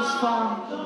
us far.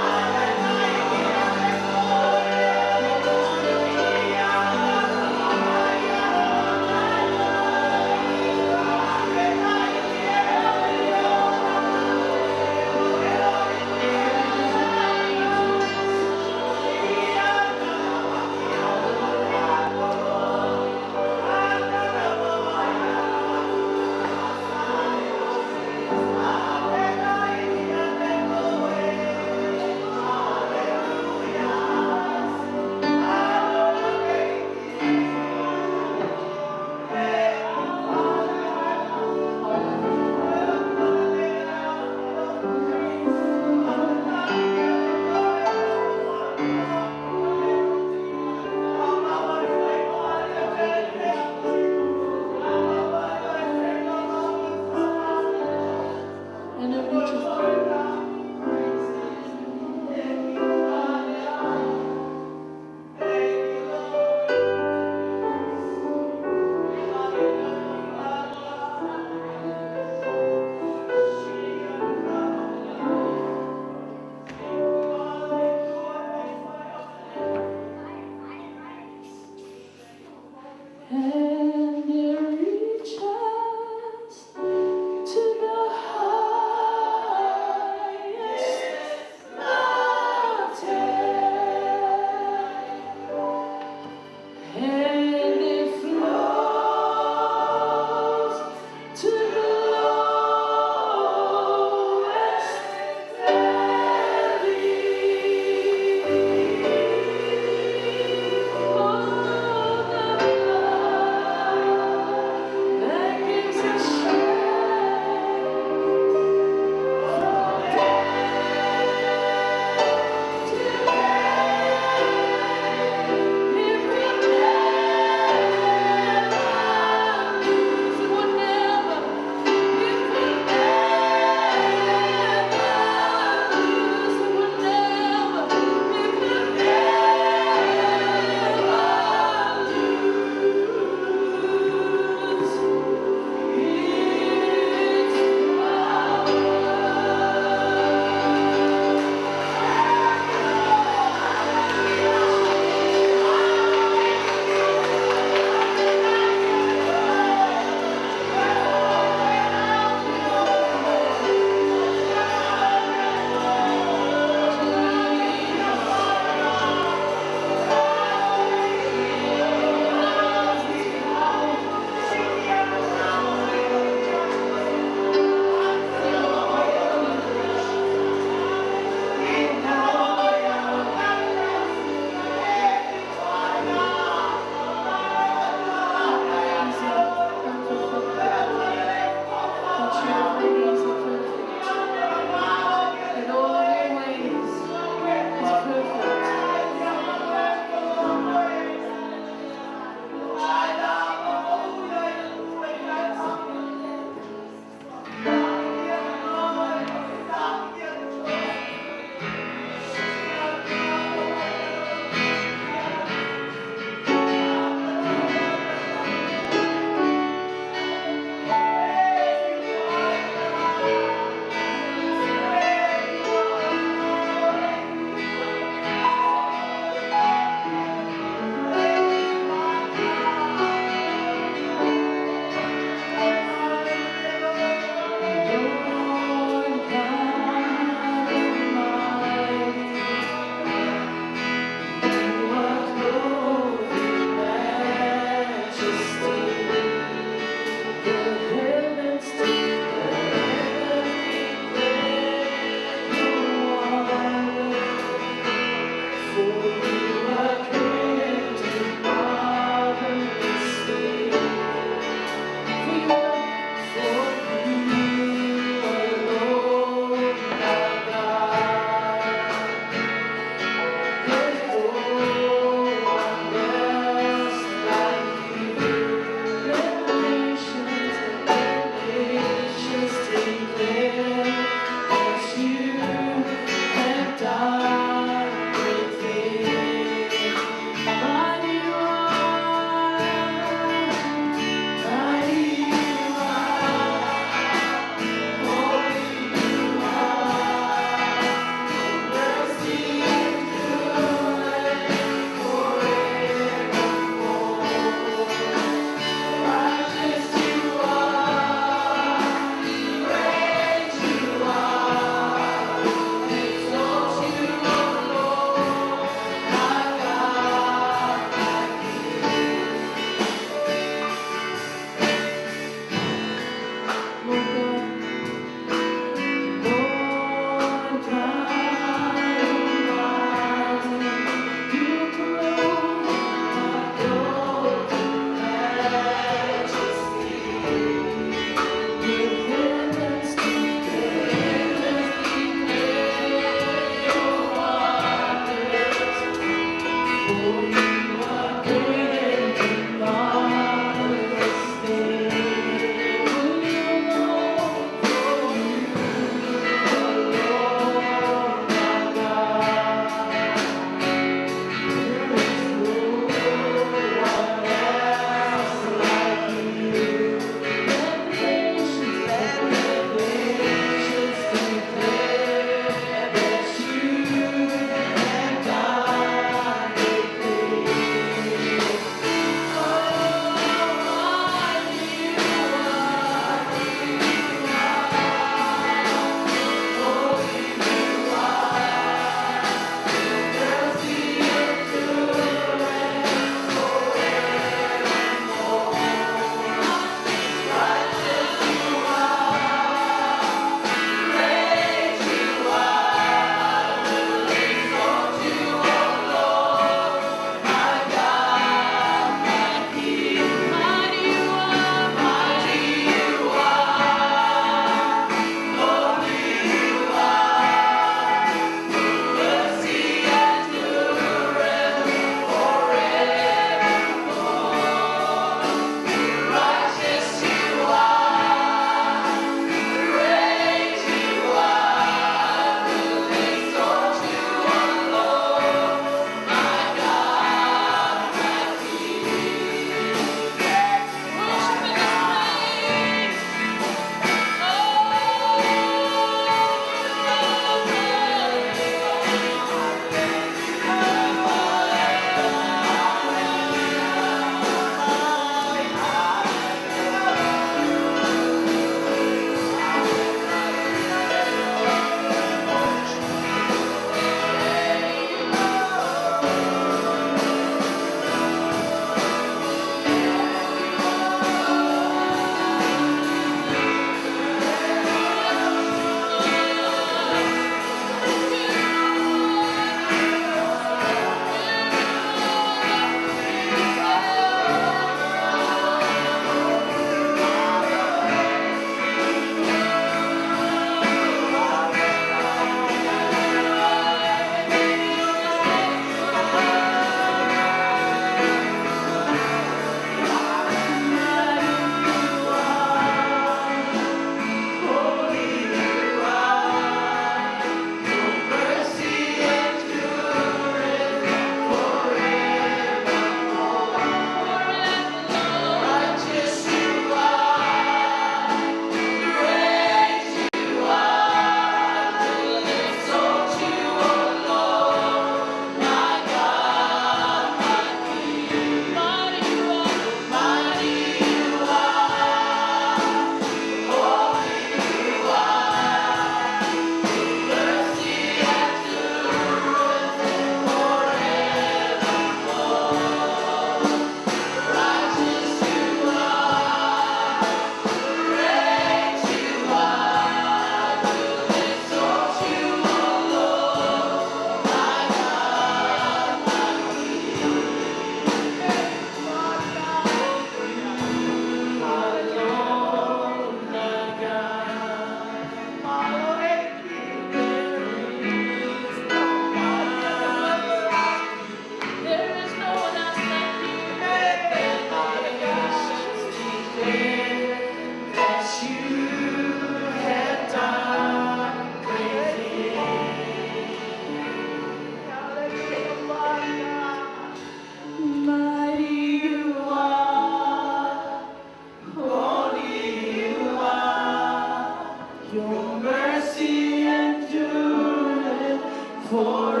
forevermore.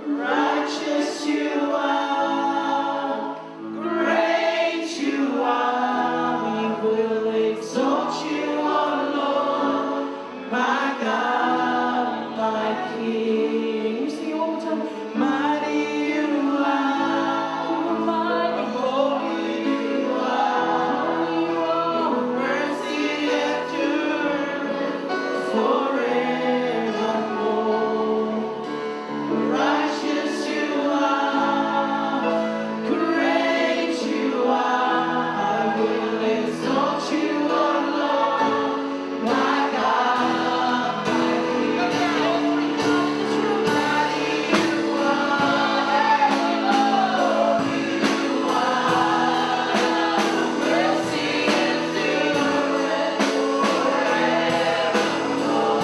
Righteous you are, great you are, we will exalt you, O Lord, my God, my King. Sing all the time. Mighty you are, mighty, holy you are, your mercy endures forevermore. Righteous you are, great you are, I will exalt you, O Lord, my God, my King. Mighty you are, holy you are, mercy endureth forevermore.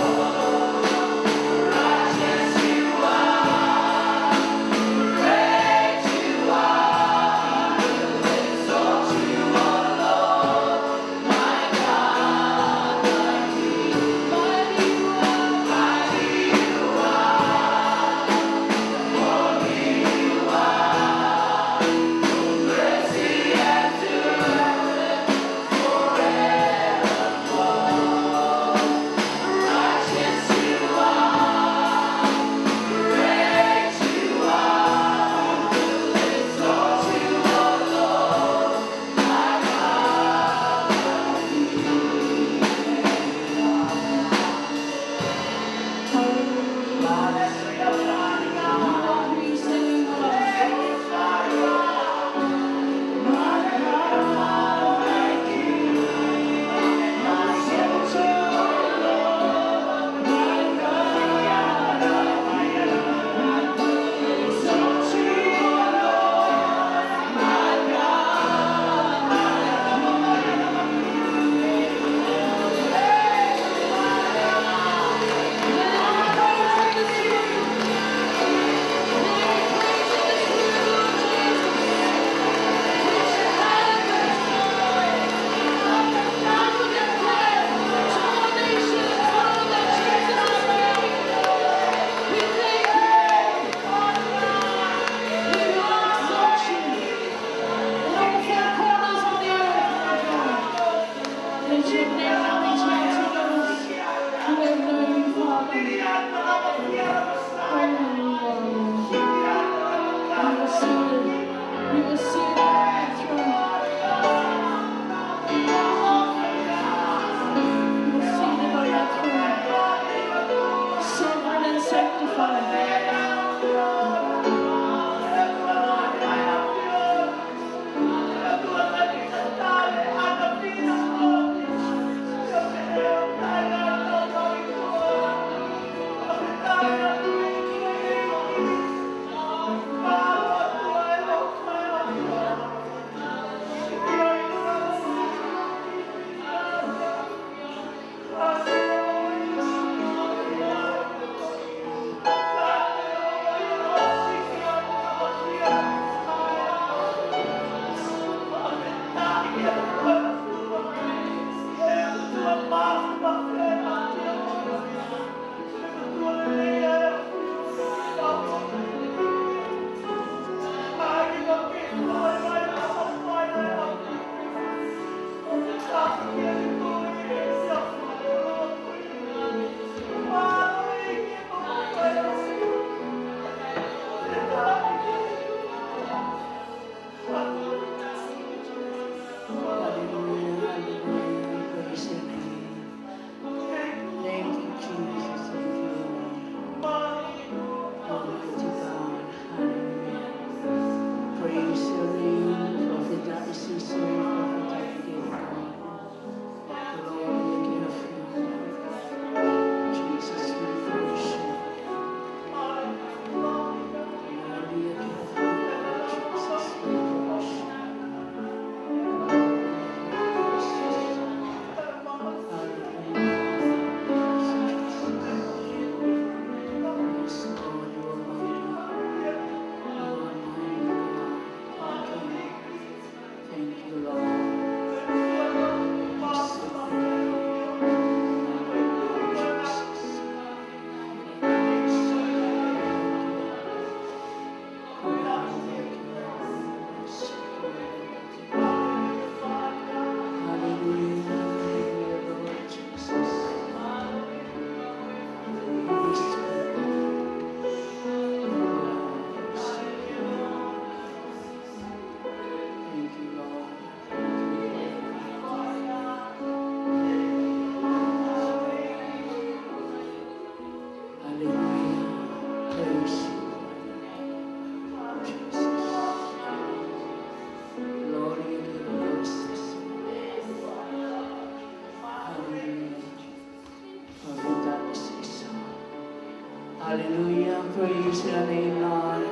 Hallelujah. Praise your name, Lord.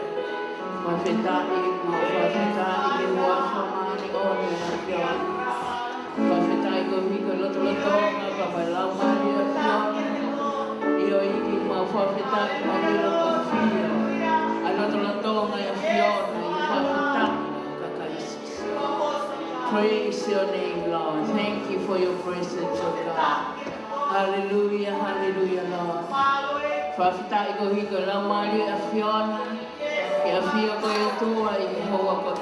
Wafetai, wafetai, ke wafamani oni afion. Wafetai ko hiko loto papalau mari afion. Iyo iki wafetai mahiro afio. Loto ngai afion, wafetai kakaisis. Praise your name, Lord. Thank you for your presence, O God. Hallelujah, hallelujah, Lord. Whawhitai ko hiko lau mari a whiona, ki a whio ko i tua i hoa ko i.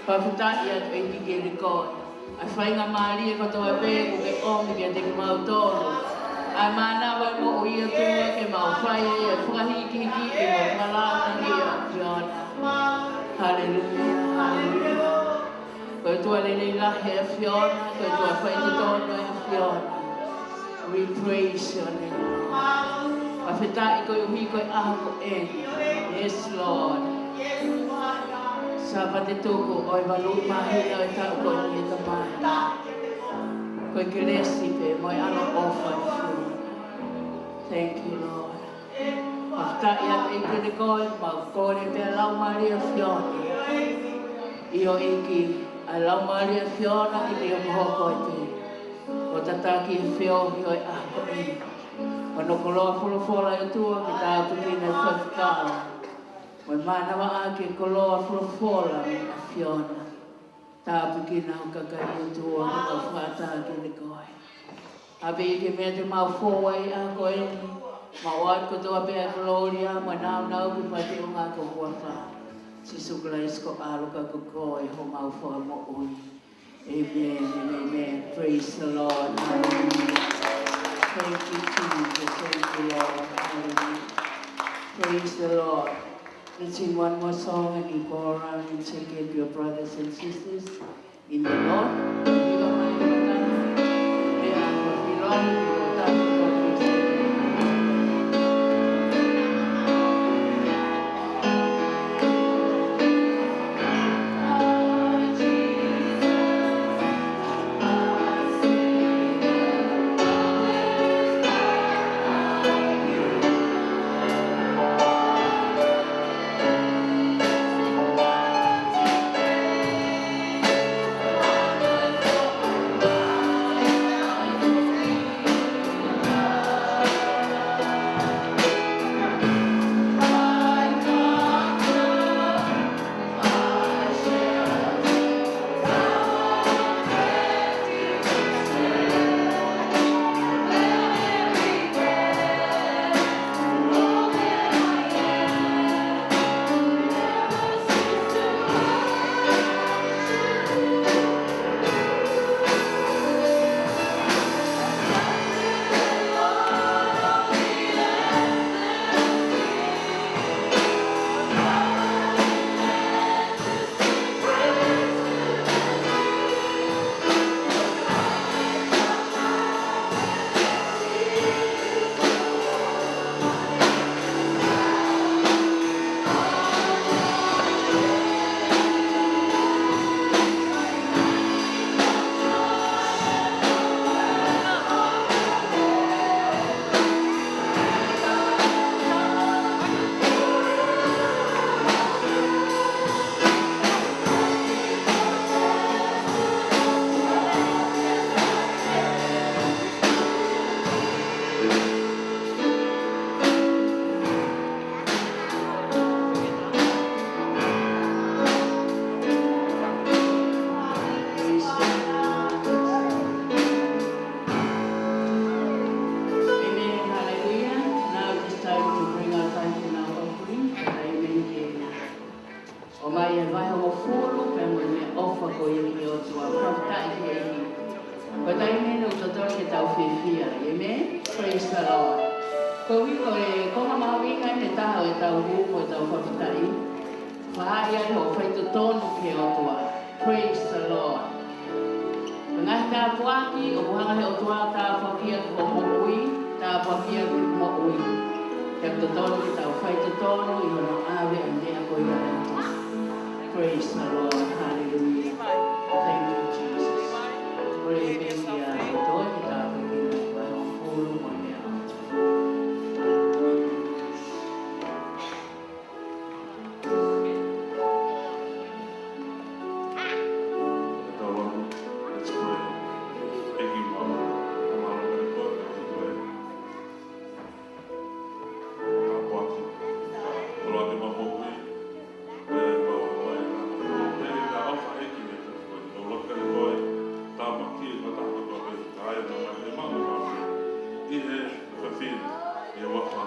Whawhitai atu e ki ke rikoi. A whainga mari e kotoa pēku ke omi ke te ki mau tōru. A mānawa mo o i atua ke mau whai e a whakahiki hiki e mo malana ki a whiona. Hallelujah, hallelujah. Koe tua lele lahe a whiona, koe tua whai te tōnu e a whiona. We praise your name. Whawhitai ko i hui koe aha ko e. Yes, Lord. Sapa te toko o i walu mahi o i tau ko ni e ka mai. Koe ke resi pe mo i ano ofa i fu. Thank you, Lord. Whawhitai atu i kere koe, mau kore pe a lau mari a whiona. Io iki a lau mari a whiona i te o hoko i te. O tataki e whio i o i aha ko e. Wano koloa wholofola e tua ki tā tukina e whawhikala. Wai mānawa a ke koloa wholofola a whiona. Tā tukina o kakai e tua ki tā whata ki ne koe. Ape i ke mea te mau whowai a koe ni. Mau at ko toa pēa gloria, ma nau ki pati o ngā ko huawha. Sisu Christ ko aluka ko koe ho mau wha mo ui. Amen and amen. Praise the Lord. Hallelujah. Thank you, Jesus. Thank you, Lord. Hallelujah. Praise the Lord. Let's sing one more song and you go around and take care of your brothers and sisters in the Lord. You don't mind what that is? Yeah, but we love you. Praise the Lord. Hallelujah. Thank you, Jesus. Praise the Lord.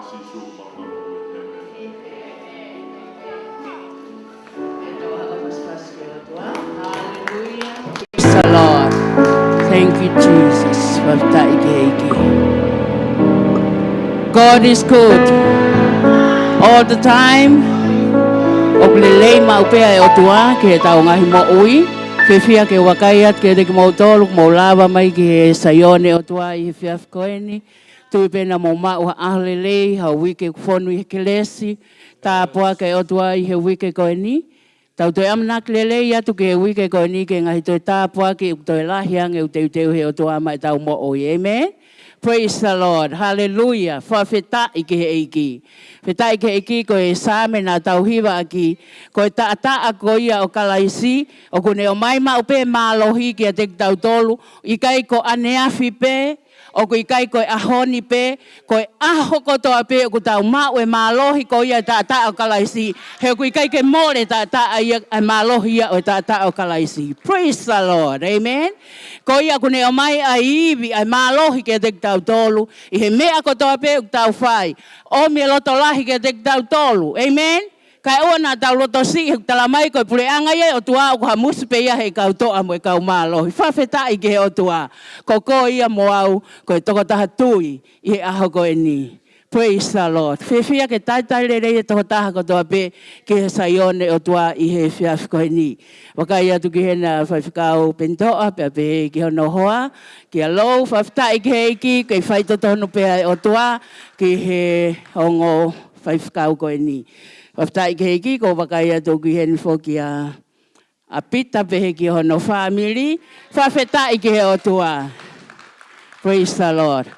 Praise the Lord. Thank you, Jesus. God is good all the time. O lelei maupea e o tua ke tau ngahi mo ui. Whiwhia ke wakaiat ke reki mo tolu mo lava mai ke sayone o tua I whiaf koeni. Tui pena mo mau ha lelei ha wike whonu I ke lesi. Tā poa ke o tua I he wike koeni. Tau toi amnak lelei atu ke wike koeni ke ngahi toi tā poa ke toi lahiang e uteu teu he o tua mai tau mo ui. Amen. Praise the Lord. Hallelujah. Whawheta I ke eiki. Wheta I ke eiki ko e sāme nā tauhiwa aki. Ko e taata a ko ia o kalaisi. O kune o mai maupe mālohi ki a te tau tolu. I kai ko aneafi pe. O ko I kai ko e ahoni pe. Ko e aho kotoa pe o ko tau mau e mālohi ko ia taata o kalaisi. He ko I kai ke more taata a mālohi ia o taata o kalaisi. Praise the Lord. Amen. Ko ia kune o mai a iwi a mālohi ki a te tau tolu. I he mea kotoa pe o tau whai. O mea loto lahi ki a te tau tolu. Amen. Kai o nā tau loto si tala mai koe pule anga ia o tua o ka musu pe ia he kau toa mo e kau mālohi. Whawheta I ke he o tua. Ko ko ia mo au koe toko taha tui I he aho koe ni. Praise the Lord. Whiwhia ke taitai rei e toko taha kotoa pe ke he saione o tua I he whiaf koe ni. Wakai atu ki he na whaiwhikau pentoa pe pe ki hono hoa. Ki a lou whawheta I ke he iki ke whaitotono pe o tua ki he hongo whaiwhikau koe ni. Whaftai ke heki, ko wakai atu ki hen whoki a pita pehe ki hono family. Whawhetai ke he o tua. Praise the Lord.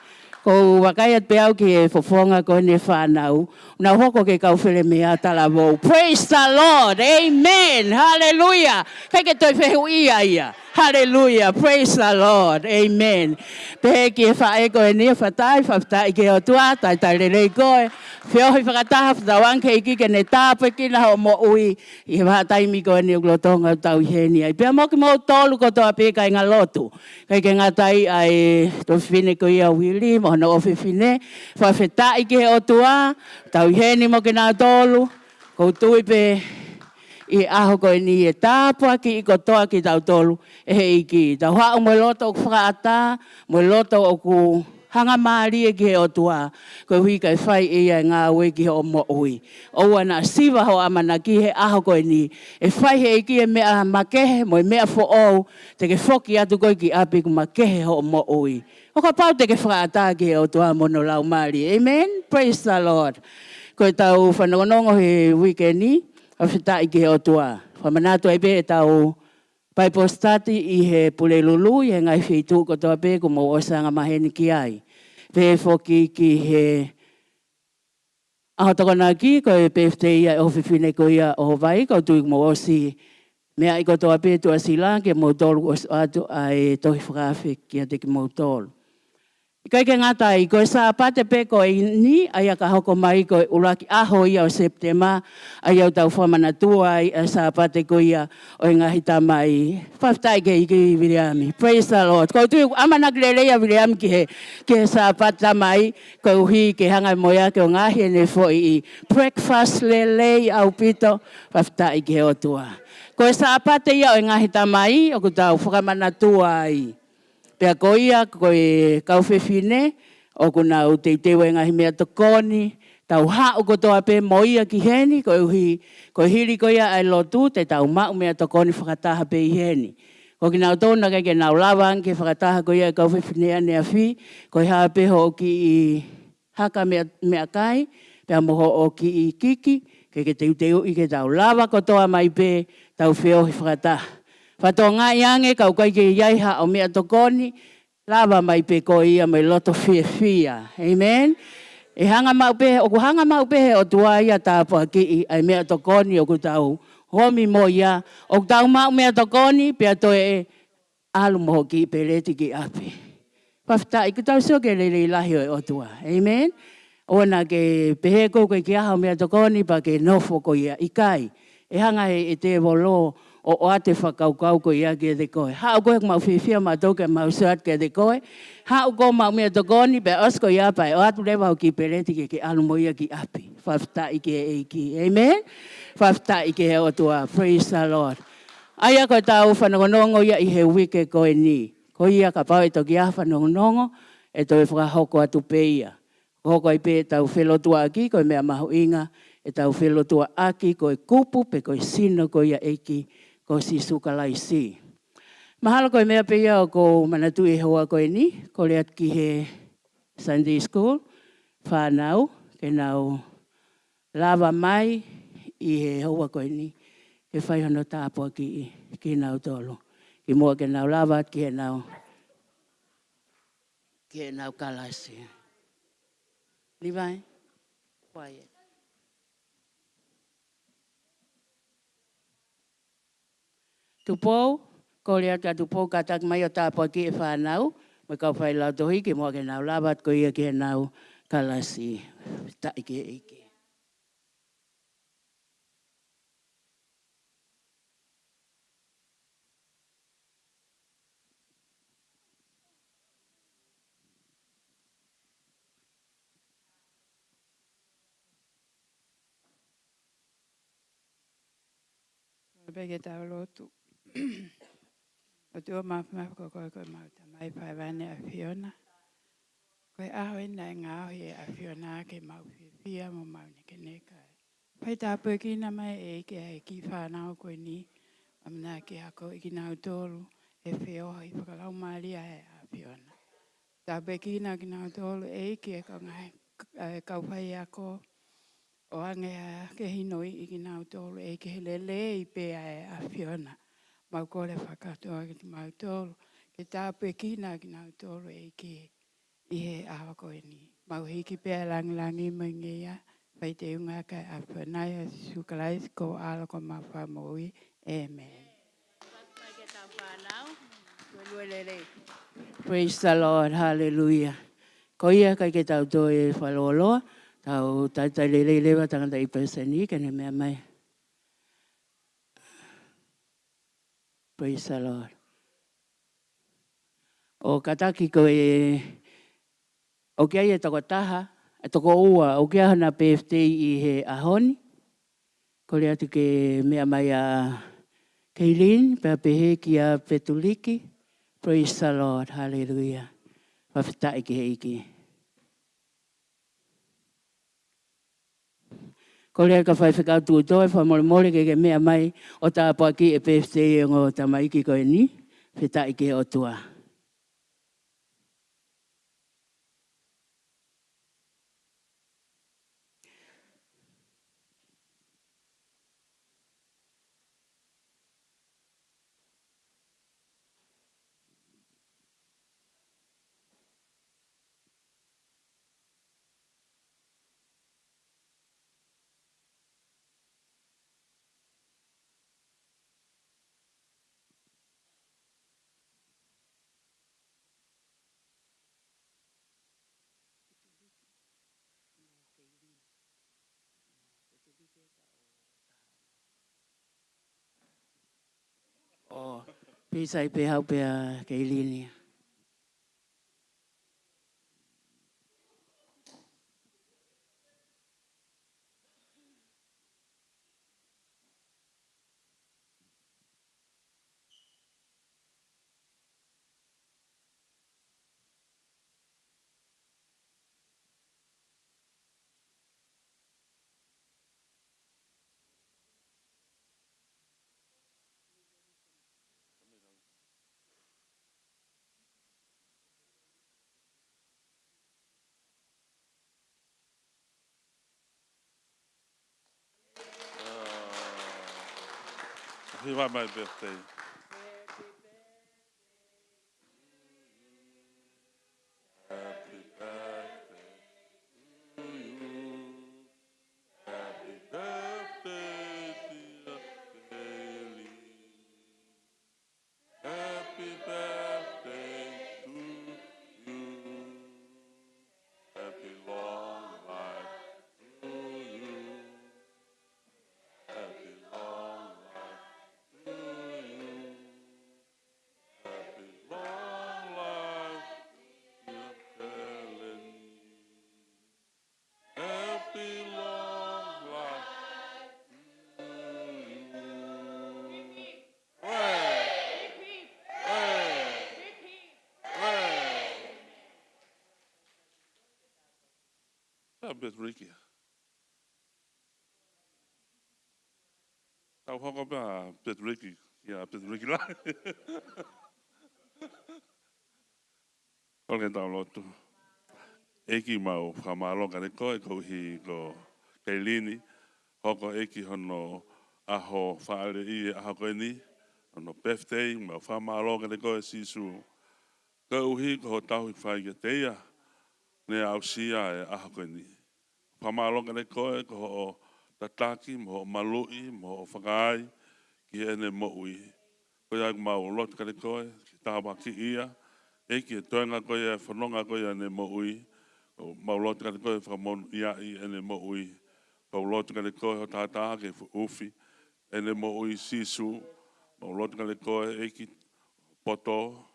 Ko wakai at peau ki e whawhonga ko ne whanau. Una hoko ke kau where mea tala wou. Praise the Lord. Amen. Hallelujah. Kei ke toi whehu ia. Hallelujah. Praise the Lord. Amen. Pehe ki e whae ko e nia whatai ke o tua, tai rei koe. Whiohi whakataha whatawang ke iki ke ne tāpe ki na ho mo ui. I he whataimi ko e nia glotonga tau heni. I pia moki mo tolu ko toa pe kai ngā lotu. Kai ke ngā tai ai to whine ko ia wili, mo no ofi whine. Whawhetai ke o tua, tau heni mo ke nā tolu. Ko tui pe I aho ko e ni e tāpua ki I kotoa ki tau tolu e he iki. Tau hao mo loto o whakaata, mo loto o ku hanga maari e ki he o tua. Ko hui kai whai e ia ngā ue ki he o mo ui. O wana siwa ho amana ki he aho ko e ni. E whai he iki e mea makehe mo e mea fo au. Te ke whoki atu koi ki api ku makehe ho o mo ui. O ka pau te ke whakaata ki he o tua mono lau maari. Amen. Praise the Lord. Ko e tau whanongonongo he weekendi. Whawhetai ke o tua. Whamanato e pe e tau Bible study I he pule lulu I he ngai whitu ko toa pe ko mo osanga maheni ki ai. Pe whoki ki he aho tokona ki ko e pe te ia o whiwhine ko ia o vai ko tui mo osi mea I ko toa pe tua sila ke mo tolu os atu ai tohi whakawhi ki a te ki mo tolu. Kai ke ngata I koe sa pate pe ko ni ai ka hoko mai ko uraki aho ia o September ai au tau whamana tua ai sa pate ko ia o ngahi tamai. Whaftai ke iki Viliami. Praise the Lord. Ko tu amana greleia Viliami ki he sa pate tamai ko uhi ke hanga moia ke o ngahi ne fo I breakfast lelei au pito whaftai ke o tua. Ko sa pate ia o ngahi tamai o ku tau whamana tua ai. Pea ko ia ko e kauwhewhine, o kuna u te tewe ngahi mea tokoni, tau hao ko toa pe mo ia ki heni, ko hiri ko ia ai lotu, te tau mau mea tokoni whakataha pe I heni. Ko ki nau tōna ke nau lawang ke whakataha ko ia kauwhewhine ane a whi, ko i haa peho o ki I haka mea kai, pea moho o ki I kiki, ke teu I ke tau lawa ko toa mai pe, tau whiohi whakataha. Whatonga iange kau kai ke iaiha o mea tokoni, lava mai pe ko ia mai loto fia. Amen. E hanga mau pehe, o ku hanga mau pehe o tua ia tāpua ki ai mea tokoni o ku tau homi mo ia. O ku tau mau mea tokoni, pia toi e alu moho ki pe reti ki api. Pafta, iku tau so ke lele lahi o tua. Amen. Ona ke pehe ko ke ki aha o mea tokoni pa ke nofo ko ia ikai. E hanga e te volo o ate whakaukau ko ia ke te koe. Hao koe mau whiwhia ma toke mau suat ke te koe. Hao koe mau mea tokoni pe osko ia pai. O atu rewa o ki pereti ke alu mo ia ki api. Whafta i ke eiki. Amen? Whafta i ke o tua. Praise the Lord. Aia koe tau whanongonongo ia i he wike koe ni. Ko ia ka pau e toki a whanongonongo e toi whakahoko atu pe ia. Hoko i pe tau whelotua aki koe mea mahu inga. E tau whelotua aki koe kupu pe koe sino koe ia eiki ko si sukalai si. Mahalo koe mea pe ia o ko manatu e hoa koe ni. Ko leat ki he Sunday School. Whanau ke nau lava mai i he hoa koe ni. Ke whai hono tāpua ki nau tolo. Ki mua ke nau lava ki he nau kalasi. Livai? Quiet. Tupou, ko lea ka tupou ka tak mai o tāpua ki e whanau. Mai kau whai lau tohi ki mua ke nau lava ko ia ki he nau kalasi. Ta ike ike. Bege tau lotu. O tua mawhima ko koe koe mauta mai pai wane a Fiona. Koe aho ina e ngāo he a Fiona ke mau whiwhia mo mauni ke nekai. Pai tāpua ki na mai e ke he ki whanau koe ni. Amna ke hako i ki nau tōru e whioha i whakalau maria he a Fiona. Tāpua ki na ki nau tōru e ke ka ngai kauwhai ako. O ange ke hinoi i ki nau tōru e ke lele i pe a Fiona. Mau kore whakatoa ki mau tōru. Ke tāpue ki nā ki nau tōru e ke i he awa koe ni. Mau hiki pēr langi mai ngia. Pai te unga kai a whanai a sukalais ko ala ko mau whamoi. Amen. Praise the Lord. Hallelujah. Ko ia kai ke tau tō e whaloloa. Tau taitai lele lewa tangata i perseni. Kene mea mai. Praise the Lord. O kataki ko e... O kia i e toko taha. E toko ua. O kia hana PFT i he ahoni. Ko le atu ke mea mai a Kaylin. Pea pehe ki a Petuliki. Praise the Lord. Hallelujah. Whawhita iki he iki. Ko lea ka whai whakau tū toi, whamore ke mea mai o tā paki e PFT e ngō tamaiki koe ni, whita ike o tua. O, pisa i pe hau pe a Kaylin. Happy my birthday. Happy birthday to you. Happy birthday, dear Kelly. Happy birthday to you. Happy long life to you. Happy long life to you. bit Ricky. Tau hoko pia bit Ricky. Yeah, bit Ricky la. Olke tau lotu. Eki mau whamaloka re koe ko hi ko Keilini. Hoko eki hono aho whaare i aho koe ni. Hono birthday, mau whamaloka re koe sisu. Ka uhi ko tau i whai ke teia. Ne au sia e aho koe ni. Whamaloka re koe ko ho tataki, mo malui, mo whakai. Ki ene mo ui. Koe ai mau lot kare koe, ki tāwa ki ia. Eki e toenga koe e whanonga koe ene mo ui. O mau lot kare koe whamon ia i ene mo ui. Mau lot kare koe ho tātaa ke ufi. Ene mo ui sisu. Mau lot kare koe eki poto.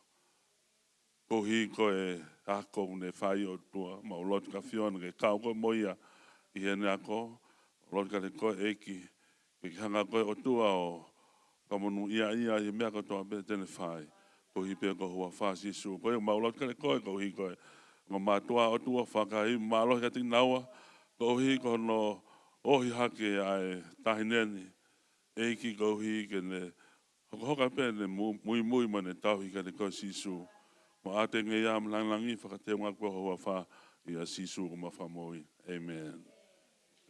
Kohi koe ako ne whai o tua. Mau lot ka whiona ke kau koe moia i ene ako. Mau lot kare koe eki. Ke hanga koe o tua o ka monu ia i mea katoa pe tene whai. Ko hi pia ko hua whasi su. Ko i maulot kare koe ko hi koe. Ngā mātua o tua whakai mālohi ka ting naua. Ko hi ko no ohi hake ai tahineni. Eiki ko hi ke ne hoko hoka pe ne mui ma ne tauhi kare koe sisu. Mo ate nge ia mlangangi whakateo ngā kua hua wha i a sisu ko ma whamoi. Amen.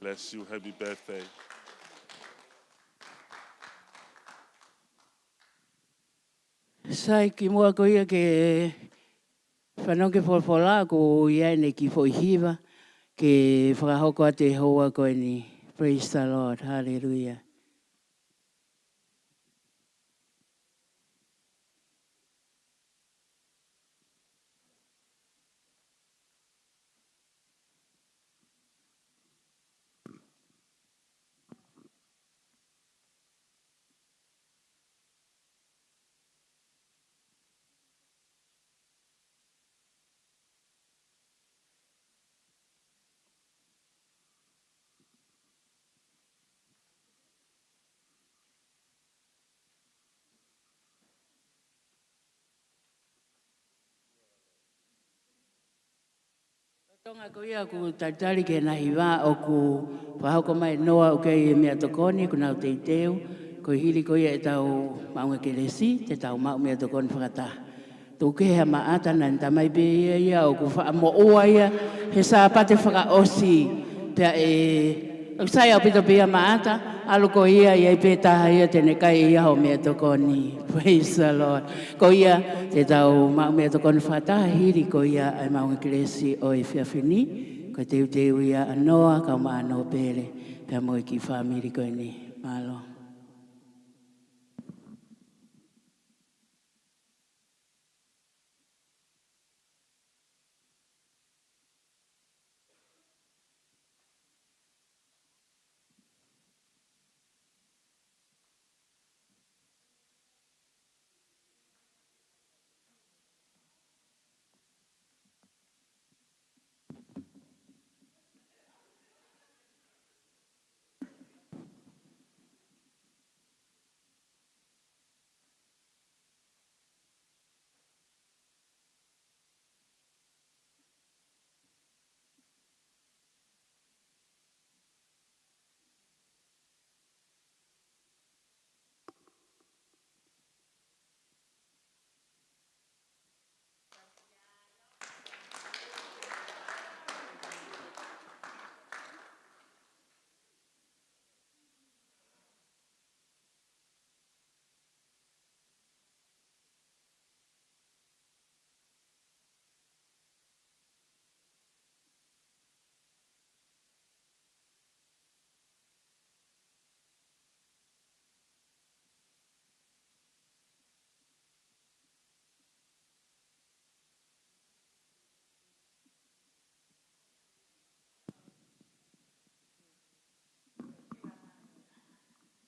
Bless you. Happy birthday. Sai ki mua ko ia ke whanau ke wholwhola ko ia ne ki whoihiwa ke whakahoko a te hoa koe ni. Praise the Lord. Hallelujah. Tonga ko ia ku taitari ke nahi wā o ku whahoko mai noa o kei e mea tokoni ku nau teiteu. Ko hiri ko ia e tau maunga ke lesi, te tau mau mea tokoni whakata. Tō ke hea maata na tamai be ia o ku wha mo oa ia he sa pate whaka osi. Pea e sai au pito pia maata, alo ko ia ia i pētaha ia tene kai ia o mea tokoni. Praise the Lord. Ko ia te tau mau mea tokoni whakata hiri ko ia ai maunga ke lesi o e whiawhini. Ko te uteu ia anoa ka maa no pere. Pea mo i ki whamiri koe ni. Malo.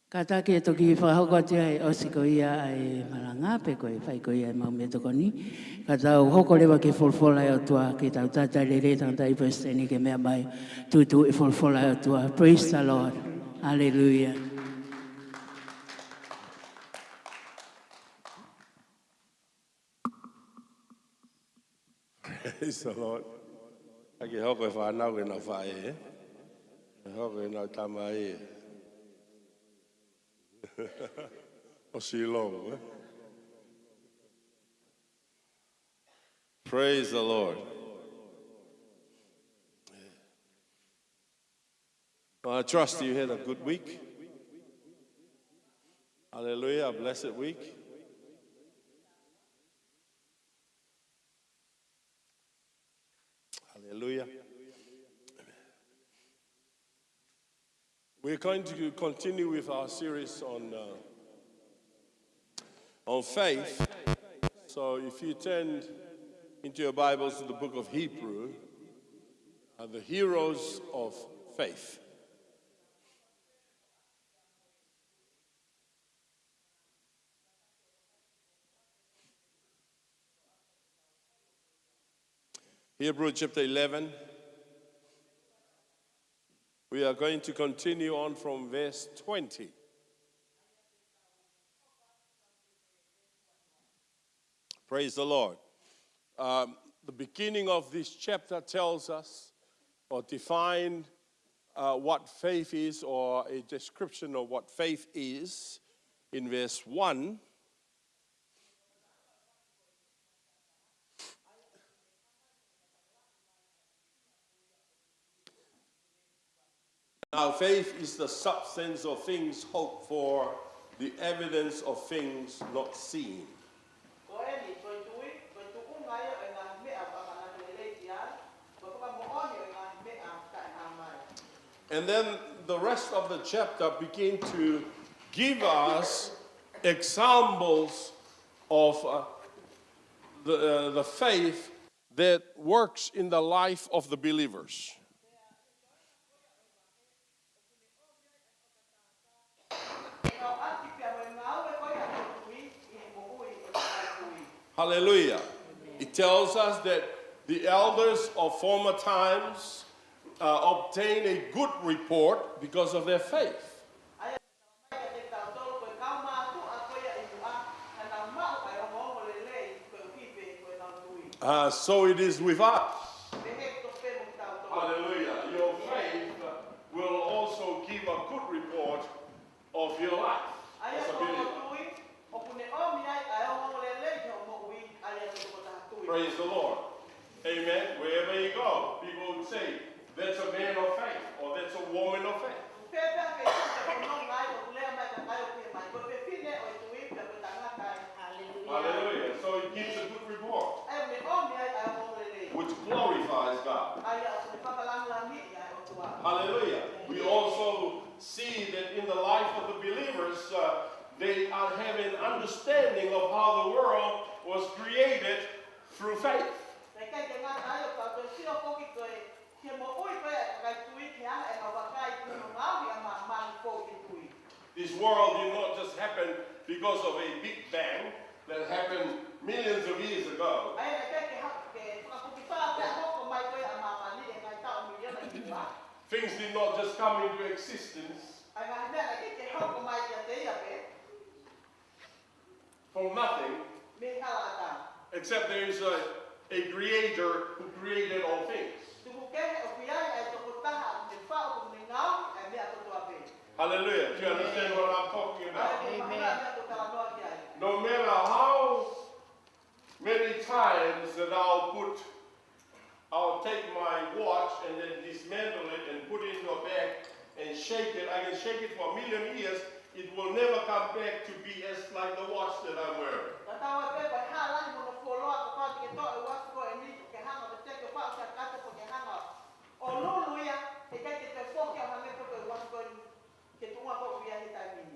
Ka take e toki whahoko tia e osi ko ia ai malanga pe ko e whai ko ia mau me toko ni. Ka tau hoko lewa ke wholwhola e o tua ke tau tata le re tangata i pēsteni ke mea mai tutu e wholwhola e o tua. Praise the Lord. Hallelujah. Praise the Lord. Aki hoko e whanau e na whae e. Hoko e na tama e. O silong, eh? Praise the Lord. Well, I trust you had a good week. Hallelujah, a blessed week. Hallelujah. We're going to continue with our series on faith. So if you turn into your Bibles to the book of Hebrew, the heroes of faith. Hebrew chapter 11. We are going to continue on from verse 20. Praise the Lord. The beginning of this chapter tells us or defines what faith is, or a description of what faith is in verse 1. Now, faith is the substance of things hoped for, the evidence of things not seen. And then the rest of the chapter begin to give us examples of the faith that works in the life of the believers. Hallelujah. It tells us that the elders of former times obtained a good report because of their faith. So it is with us. Hallelujah. Your faith will also give a good report of your life as a believer. Praise the Lord. Amen. Wherever you go, people would say, that's a man of faith, or that's a woman of faith. Hallelujah. So it gives a good report, which glorifies God. Hallelujah. We also see that in the life of the believers, they are having an understanding of how the world was created through faith. This world did not just happen because of a big bang that happened millions of years ago. Things did not just come into existence from nothing, except there is a creator who created all things. Hallelujah. Do you understand what I'm talking about? Amen. No matter how many times that I'll take my watch and then dismantle it and put it in a bag and shake it. I can shake it for a million years. It will never come back to be as like the watch that I'm wearing.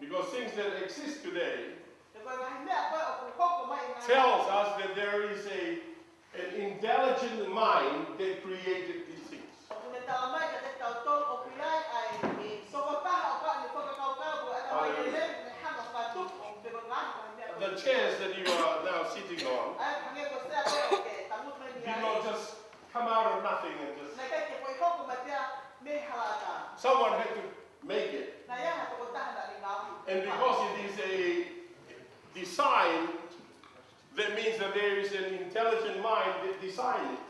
Because things that exist today tells us that there is an intelligent mind that created these things. The chairs that you are now sitting on did not just come out of nothing and just... Someone had to make it. And because it is a design, that means that there is an intelligent mind that designed it.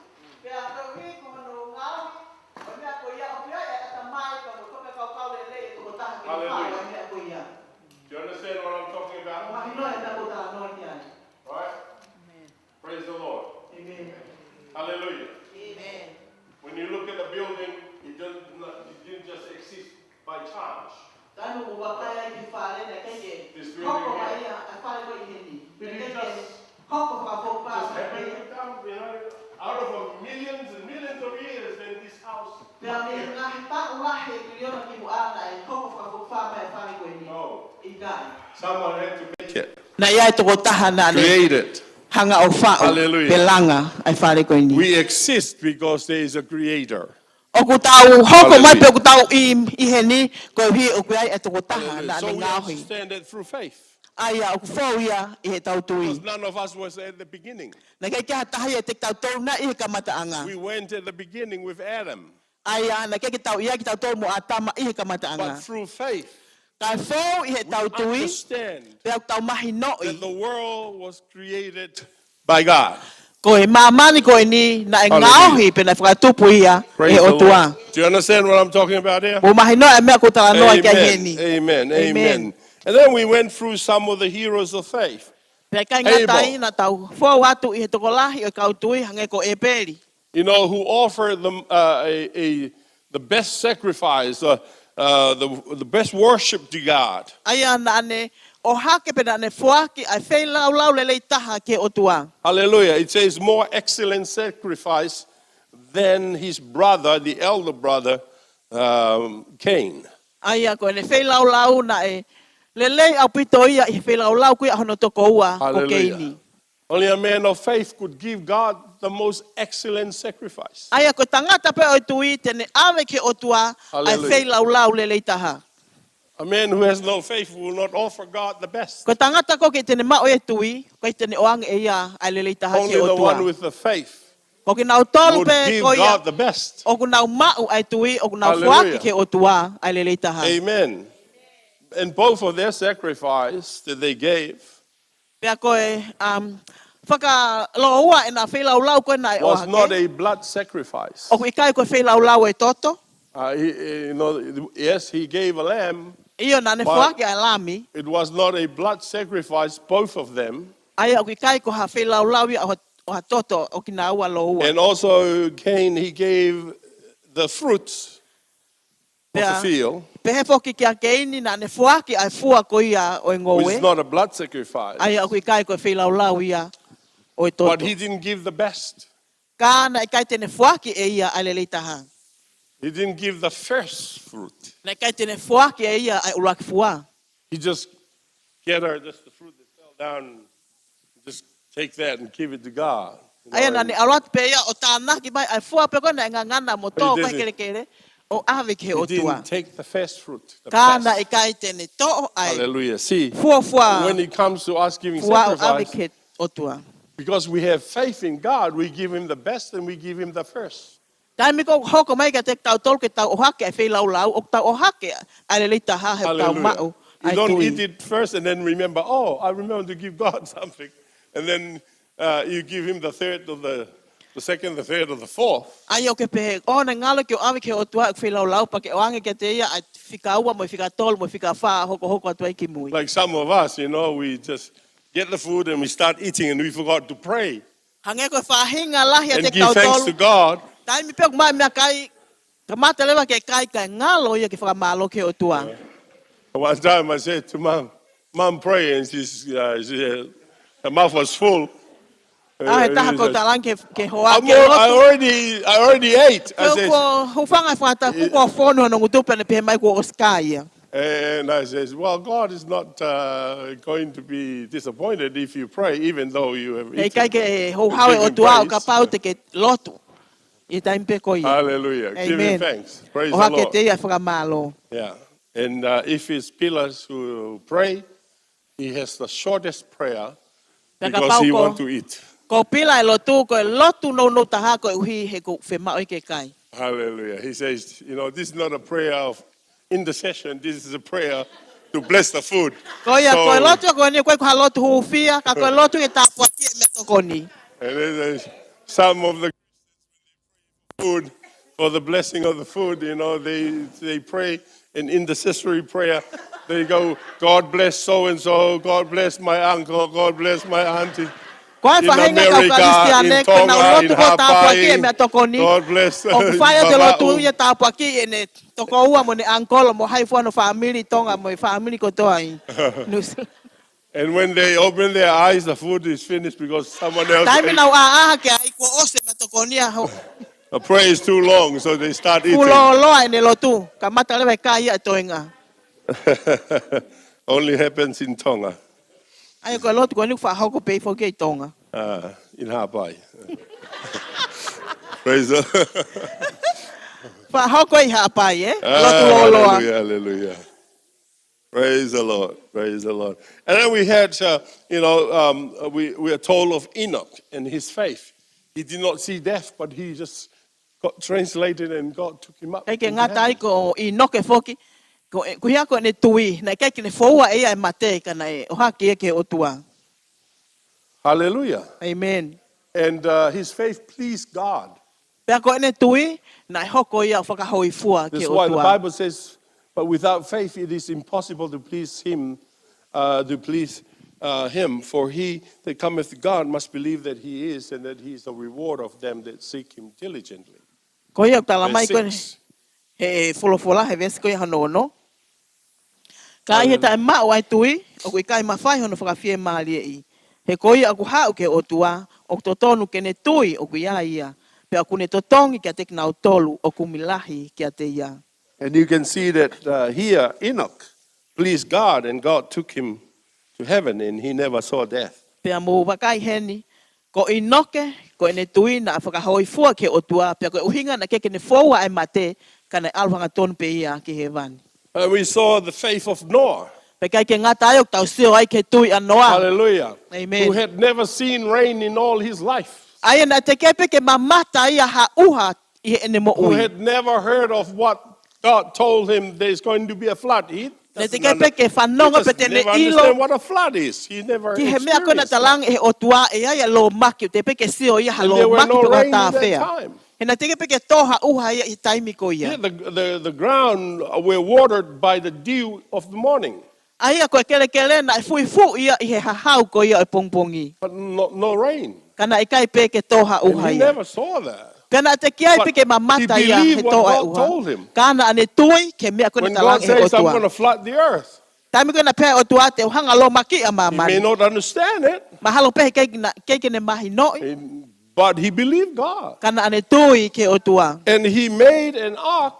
Someone had to make it. Na ia to taha na ne Create it. hanga o fa'u Hallelujah. pelanga ai whare koe ni. We exist because there is a creator. O ku tau hoko mai Hallelujah. pe ku tau i heni ko hi o ku ai to taha Hallelujah. na So ne we ngahi. understand it through faith. Ai o ku fo ia i he tau tui. Because none of us was at the beginning. Na kai kia taha ia te tau tau na i he kamata anga. We went at the beginning with Adam. Ai na kai ki tau ia ki tau tau mo atama i he kamata But anga. through faith, Kai fo i he tau we tui understand pe au tau mahi that noi. the world was created by God. Ko e mamani ko ni na e Hallelujah. ngahi pe na whakatupu ia Praise e the o tua. Lord. Do you understand what I'm talking about here? Mo mahi noi e mea ko tala noa kia Amen. heni. Amen. Amen. And then we went through some of the heroes of faith. Pe kai ngatai Abel. na tau fo watu i he tokolahi o kau tui hange ko e peri. You know, who offered them the best sacrifice, the best worship to God. Aia na ane o hake pe na ane fuaki ai fei lau lau lelei taha ke o tua. Hallelujah. It says more excellent sacrifice than his brother, the elder brother, Cain. Aia ko ene fei lau lau na e lelei au pito ia i fei lau lau kui ahono toko ua o Hallelujah. keini. Only a man of faith could give God the most excellent sacrifice. Aia ko tangata pe o tui tene ave ke o tua ai Hallelujah. fei lau lau lelei taha. A man who has no faith will not offer God the best. Ko tangata ko ke tene mao e tui ko i tene oang e ia ai lelei taha Only ke o the one tua. with the faith Ko ki nau tolu would pe give ko ia God the best. o ku nau mau ai tui o ku nau Hallelujah. fuaki ke o tua ai lelei taha. Amen. And both of their sacrifice that they gave Pea koe, whaka loa e na whai lau lau koe nai o was not hake. a blood sacrifice. O kui kai koe whai lau lau e toto. Yes, he gave a lamb. Io na ne But- whake ai lami. It was not a blood sacrifice, both of them. Ai o kui kai ko ha whai lau lau ia o ha toto o ki na ua loa. And also Cain, he gave the fruits of the Pea, field, pe he poki ki a keini na ne whake ai fua ko ia o e which is ngoe. not a blood sacrifice. Ai o kui kai koe whai lau lau ia o e But toto. he didn't give the best. Ka na i kai tene whake e ia ai lelei taha. He didn't give the first fruit. Na i kai tene whake e ia ai uraki fua. He just gathered just the fruit that fell down, just take that and give it to God. You know, Ai na and ne arat pe ia o tāna ki mai ai fua pe koe na e ngangana mo tō He koe didn't. kere kere. O ave ke o he tua. didn't take the first fruit. The Kana i best. kai tene to'o ai. Hallelujah. See, Fua when it comes to us giving fua o ave sacrifice, ke o tua. because we have faith in God, we give him the best and we give him the first. Tai mi ko hoko mai ka te tau tol ke tau o hake ai whai lau lau. O tau o hake ai le leita ha he tau Hallelujah. mau. You Ai don't tui. eat it first and then remember, oh, I remember to give God something. And then you give him the third or the second, the third or the fourth. Ai o ke pehe. O na ngalo ke o ave ke o tua whai lau lau. Pa ke o ange ke te ia ai whika ua mo whika tol mo whika wha hoko hoko atu ai ki mui. Like some of us, you know, we just get the food and we start eating and we forgot to pray Hange ko whahinga lahi a and te give tau thanks to tol. God. Tai mi pek mai mea kai. Ka mata lewa ke kai kai ngalo ia ke whakamalo ke o tua. One time I said to Mom, pray, and her mouth was full. Ah, he taha ko talang ke hoa I'm ke all- lotu. I already ate. I Ko said, ko hufanga whata ku ko fono no ngutupe ne pe mai ko oskai. and I says, well, God is not going to be disappointed if you pray, even though you have Hei kai eaten. ke ho hawe o Giving tua o ka praise. pau te ke lotu. I taim pe ko ia. Hallelujah. Give him Amen. thanks. Praise O the hake te Lord. ia whakamalo. Yeah. And if it's pillars who pray, he has the shortest prayer Peka because pau he ko- want to eat. Ko pila e lotu ko e lotu no no taha ko e uhi he ko whema o ke kai. Hallelujah. He says, you know, this is not a prayer of intercession. This is a prayer to bless the food. Ko ia ko e So- lotu ko ni ko ha lotu hu fia ka ko e lotu e tapua ki e me to ko ni. And then there's some of the food for the blessing of the food, you know, they pray an intercessory prayer. They go, God bless so and so, God bless my uncle, God bless my auntie. Ko ai In whahenga ka America, Kristiane in ko na Tonga, in lotu ko tapua ki e Hawaii, me to ko ni. God bless O ku whaia te lotu Babau. ia tapua ki e ne toko ua mo ne angkolo mo hai fuano family tonga mo family ko toai. Nus. And when they open their eyes, the food is finished because someone else Tai mi ate. nau a aha ke ai ko ose me to ko ni ho. A praise too long, so they start eating. Fulo loa ne lotu. Kamata lewe kai ia toenga. Only happens in Tonga. Ai ko lotu ko ni fa hoko pe fo ke tonga. In Hawaii. Praise the Lord. Fa hoko I hapai Lotu lo loa. Hallelujah, hallelujah. Praise the Lord, praise the Lord. And then we had, we are told of Enoch and his faith. He did not see death, but he just got translated and God took him up. Kai ke into ngata ai heaven. ko I noke foki. Ko hia ko ne tui. Na kai ke ne foua e ai mate ka na o haki ke o tua. Hallelujah. Amen. And his faith pleased God. Pea ko ne tui na hoko ia whakahoi fua That's ke o why the tua. Bible says, but without faith it is impossible to please him, for he that cometh to God must believe that he is, and that he is the reward of them that seek him diligently. Ko ia tala mai Verse ko 6. he folofola he vesi ko ia hanono. Ka ia ta ma o ai tui o ko kai mawhai hono whakawhie maali I. He ko ia aku hau ke o tua o to tonu ke ne tui o ko ia. Pea ku ne totongi kia te knau tolu o ku milahi kia te ia. And you can see that here Enoch pleased God, and God took him to heaven, and he never saw death. Pea mo wakai heni ko inoke ko ne tui na whakahoi fua ke o tua pea ko uhinga na ke ne foua ai mate ka ne alwanga tonu pe ia ki he vani. And we saw the faith of Noah. Pe kai ke ngata ai o tau sio ai ke tui anoa. Hallelujah. Amen. Who had never seen rain in all his life. Ai na te kepe ke mamata ia ha uha I ene mo Who ui. had never heard of what God told him there's going to be a flood. He Ne te doesn't kepe ke whanonga pe just te ne never ilo. understand what a flood is. He never Ki he mea kona experienced that. talang e o tua e ai lo maki te pe ke sio ia ha And lo there were maki no pe rain ta in that fea. time. E na te kepe ke toha uha ia I taimi ko Yeah, ia. the ground were watered by the dew of the morning, Ai a koe kele na e fui fu ia I he hahau ko ia e pongpongi. but no rain. Kana I kai pe ke toha And uha he ia. never saw that. Kana te kiai But pe ke he mamata ia he believed what toa God uha. told him. Kana ane tui ke mea kona When talang God e o says, I'm tua. going to flood the earth, Taimi kona pe o tua te hanga lo maki a he may mamani. not understand it, Mahalo pe ke ne mahi noi. but he believed God. Kana ane tui ke o tua. And he made an ark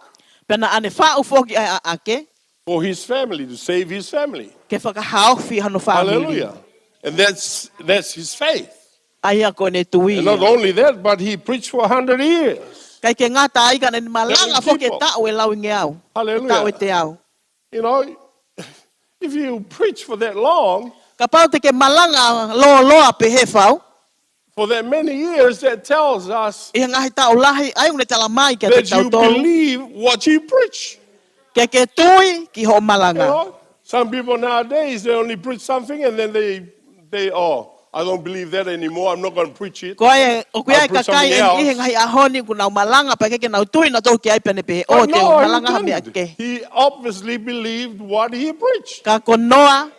Pena ane whau foki ai a ake. for his family, to save his family. Ke whakahau fi hano family. Hallelujah. And that's his faith. Ai a koe ne tui And not ia. only that, but he preached for 100 years. Kai ke ngata ai ka ne malanga Telling foki e people. tau e lau inge au. E Hallelujah. tau e te au. You know, if you preach for that long, Ka pau te ke malanga loa pe he whau. for that many years, that tells us I ngahi tau lahi ai une tala mai kia te that tau you tolu. believe what you preach. Ke tui ki ho You malanga. know, some people nowadays, they only preach something and then I don't believe that anymore. I'm not going to preach it. Ko ai o kuia I'll e preach kakai something e else. I ngahi ahoni ku nau malanga pa ke nau tui na tau ki ai pene pe o But te no, he malanga ha mea didn't. ke. He obviously believed what he preached. Ka konoa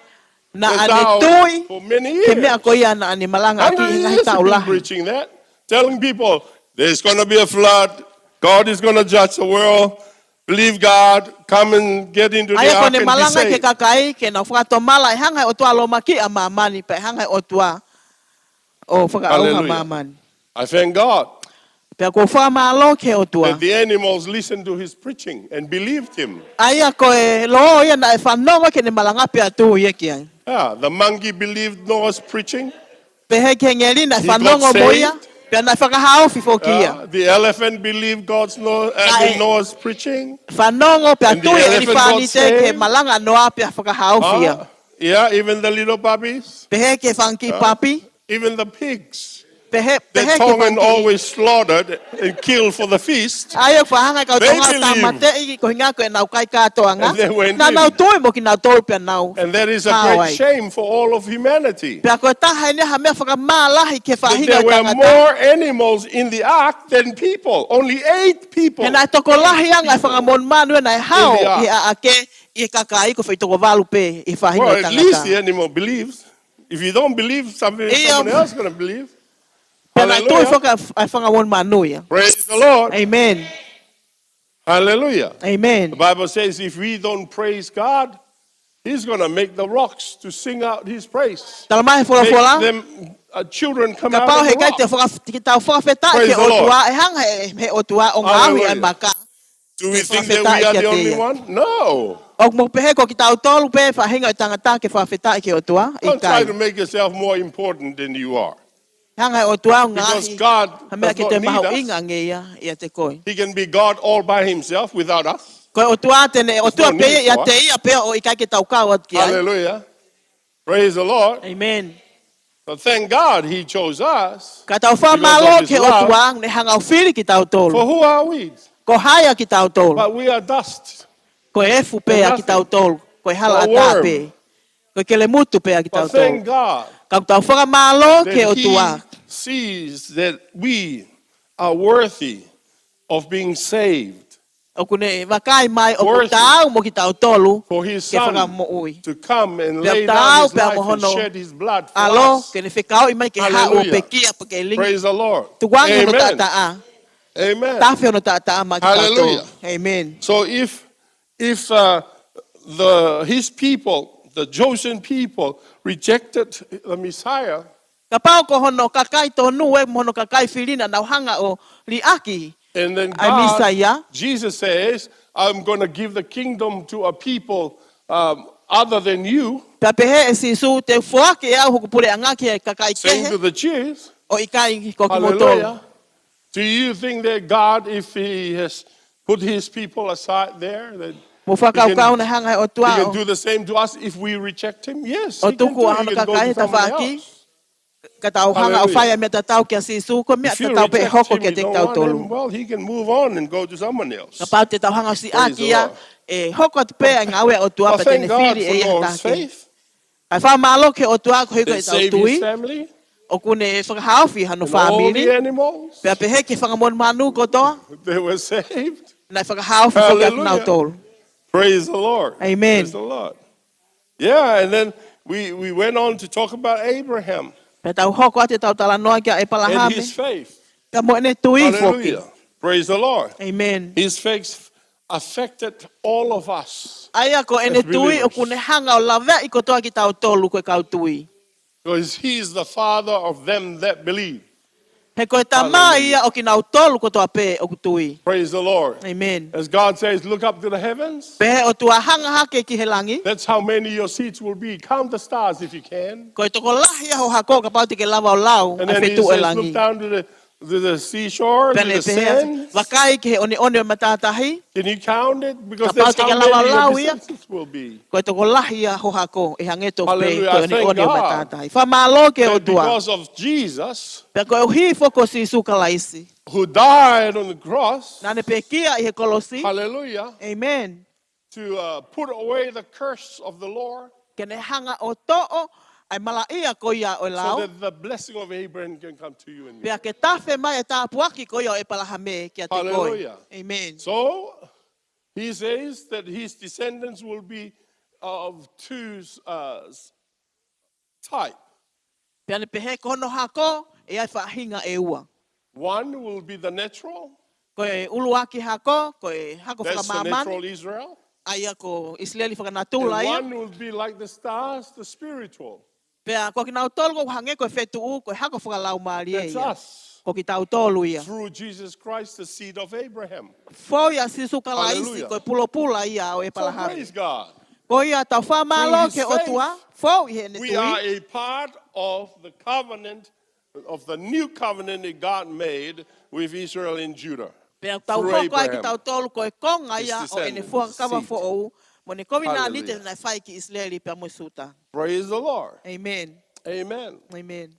na That's ane how, tui for many ke mea ko years, ia na ane malanga 100 ki i ngahi years tau he's been lahi. preaching that, telling people, there's going to be a flood. God is going to judge the world. Believe God. Come and get into the Ai ko ark ne and be malanga ke saved. kakai ke na whakato mala e hanga o tua lo maki a mamani pe hanga o tua o whakaauha Hallelujah. mamani. I thank God Pe ko whamalo ke o tua. that the animals listened to his preaching and believed him. Ai ko e loo ia na e whanonga ke ne malanga pe atu ia ki ai. Yeah, the monkey believed Noah's preaching. Pe he ke ngeri na e He got whanonga mo ia. saved. Pe na whakahao fifoki ia. The elephant believed Noah's preaching. Whanongo pe And the atu ia ni elephant got whani te ke saved. malanga noa pe whakahao fia. Yeah, even the little puppies. Pe he ke whanki papi. Even the pigs Pe he that ke Tongan whanki. always slaughtered and killed for the feast. Ai o whahanga ka o They tonga believe. tamate i ko hinga ko e nau kai katoanga. And they went Na in. nau toi mo ki nau tolu pe nau. And that is a How great ai. shame for all of humanity. Pe a koe taha ni ha mea whakamalahi ke That whahinga there i were tangata. more animals in the ark than people. Only 8 people. He nai toko lahi anga i whakamon manu e nai hao In the ark. i a ake i kakai ko whaitoko walu pe i whahinga Well, i at least the tangata. animal believes. If you don't believe something, someone else is going to believe. Pe nai toi Hallelujah. whakamon manu ia. Praise the Lord. Amen. Hallelujah. The Amen. Bible says if we don't praise God, He's going to make the rocks to sing out His praise. Tala mai Make fola. them children come Ka out pau of he the kai te rock. ki tau whakawheta Praise ke the o Lord. tua, e hanga he o tua o ngā hui ai Hallelujah. maka. Do we Ke think that whakawheta we are kia the te only ia. one? No. O mo pehe ko ki tau tolu pe whahinga o tangata ke whawheta ke o tua, i Don't try kai. to make yourself more important than you are. Hanga o tua o Because ngahi, God ha mea does ki not te need maho us. inga nge ia te koi. He can be God all by himself without us. Koe o tua tene, o There's tua no pe need ia for te us. ia pe o i kai ke tau kau at ki ai. Hallelujah. Praise the Lord. Amen. But thank God he chose us Ka tau because of whamalo his ke o love. tua, ne hanga o whiri ki tau For tolu. who are we? Ko haia ki tau tolu. But we are dust Koe efu pe and a ki tau nothing. tolu. Koe hala A ata worm. pe. Koe kele mutu pe a ki But tau tolu. thank God Ka tau whamalo that ke o tua. he sees that we are worthy of being saved. O kune wakai mai o ku Worthy tau mo ki tau tolu. for his Ke whaka son mo ui. to come and Pea lay down tau his pea life and mohono. shed his blood for Alo, us. ke ne whekau i mai ke hao o pe Hallelujah. kia pa ke lingi. Praise the Lord. Tuwangi no Amen. tataa. Amen. Tafe no tataa ma ki tau Hallelujah. tolu. Amen. So if his people, the chosen people, rejected the Messiah, Ka pau ko hono kakai tonu e mohono kakai whirina nau hanga o riaki. and then Ai God, Messiah. Jesus says, I'm going to give the kingdom to a people other than you, Pea pehe e sisu te fuake e au hukupure angaki e kakai saying kehe. to the Jews, O ikai ko ki mo tolu. hallelujah. Do you think that God, if he has put his people aside there, that Mo he whakau kau can, na hanga o he tua can o. do the same to us if we reject him? Yes, O he can tuku do a it. He hono can go to kakai ta someone whaki. else. Ka tau hanga o whaia Hallelujah. mea tatau kia sisu. Ko mea If you tatau pe reject hoko him, ke you te don't tau want him, tolu. well, he can move on and go to someone Ka else. pau te tau hanga si Praise the akia. Lord. E hoko atu pe a ngawe o tua Well, pa tene thank God whiri for e ia Noah's take. faith Ai wha malo ke o tua ko hiko that e tau saved his tui. family O kune whakahawhi hano and all the whamiri. Pea animals. pehe ke whangamon manu ko toa. They were saved. Nai whakahawhi whoki atu nau Hallelujah. tolu. Praise the Lord. Amen. Praise the Lord. Yeah, and then we went on to talk about Abraham Pea tau hoko ate tau tala noa kia e and palahame. his faith. Pea mo ene tui whoki. Hallelujah. Praise the Lord. Amen. His faith affected all of us Aia ko ene as tui o believers. kune hanga o lawe i ko toa ki tau tolu koe kau tui. Because he is the father of them that believe. He koe tā mā Hallelujah. ia o ki nau tolu ko toa pē o ku tui. Praise the Lord. Amen. As God says, look up to the heavens. Pehe o tua hanga hake ki he langi. That's how many your seats will be. Count the stars if you can. Koe toko lahi aho hako ka pau te ke lawa o lau. And A then he whetu e says, look langi. down to the seashore, to Pene the pehe ase. sand. Wakai ke he one one o matatahi. Can you count it? Because Ka pau that's te how ke lawa o many your lau ia. descendants will be. Koe toko lahi aho hako. E hangeto pe Hallelujah. koe I one thank one o God matatahi. Wha malo ke o that tua. because of Jesus, Pea koe uhi foko si suka laisi. who died on the cross, Nane pe kia i he kolosi. hallelujah, Amen. to put away the curse of the Lord, Kene hanga o to'o. Ai mala ia ko ia o so lau. that the blessing of Abraham can come to you and me. Pea ke tafe mai e tāpuaki ko ia o e palahame kia te koe. Hallelujah. Amen. So he says that his descendants will be of two type. Pea ne pehe kono hako e ai whahinga e ua. One will be the natural. Ko e uluaki hako, ko e hako That's the whakamamani. natural Israel. Aia ko Israeli And whakanatula ia. one will be like the stars, the spiritual. Pea ko ki nau tolu ko hange ko e whetu ko e hako whakalau maari e That's ia. us. Ko ki tau tolu ia. Through Jesus Christ, the seed of Abraham. Fo ia sisu kalaisi Hallelujah. ko e pula ia o e So praise palahame. God. Ko ia tau Through whamalo his ke o tua. faith, Fo i he ne we are tui. a part of the covenant, of the new covenant that God made with Israel and Judah. Pea tau Through hoko ai ki Abraham. tau tolu ko e konga His ia o e ne descendants, fuakawa seed. fo ou. Mo ne kowi nā ni te Hallelujah. nai whai ki Israeli pea mo suta. Praise the Lord. Amen. Amen. Amen.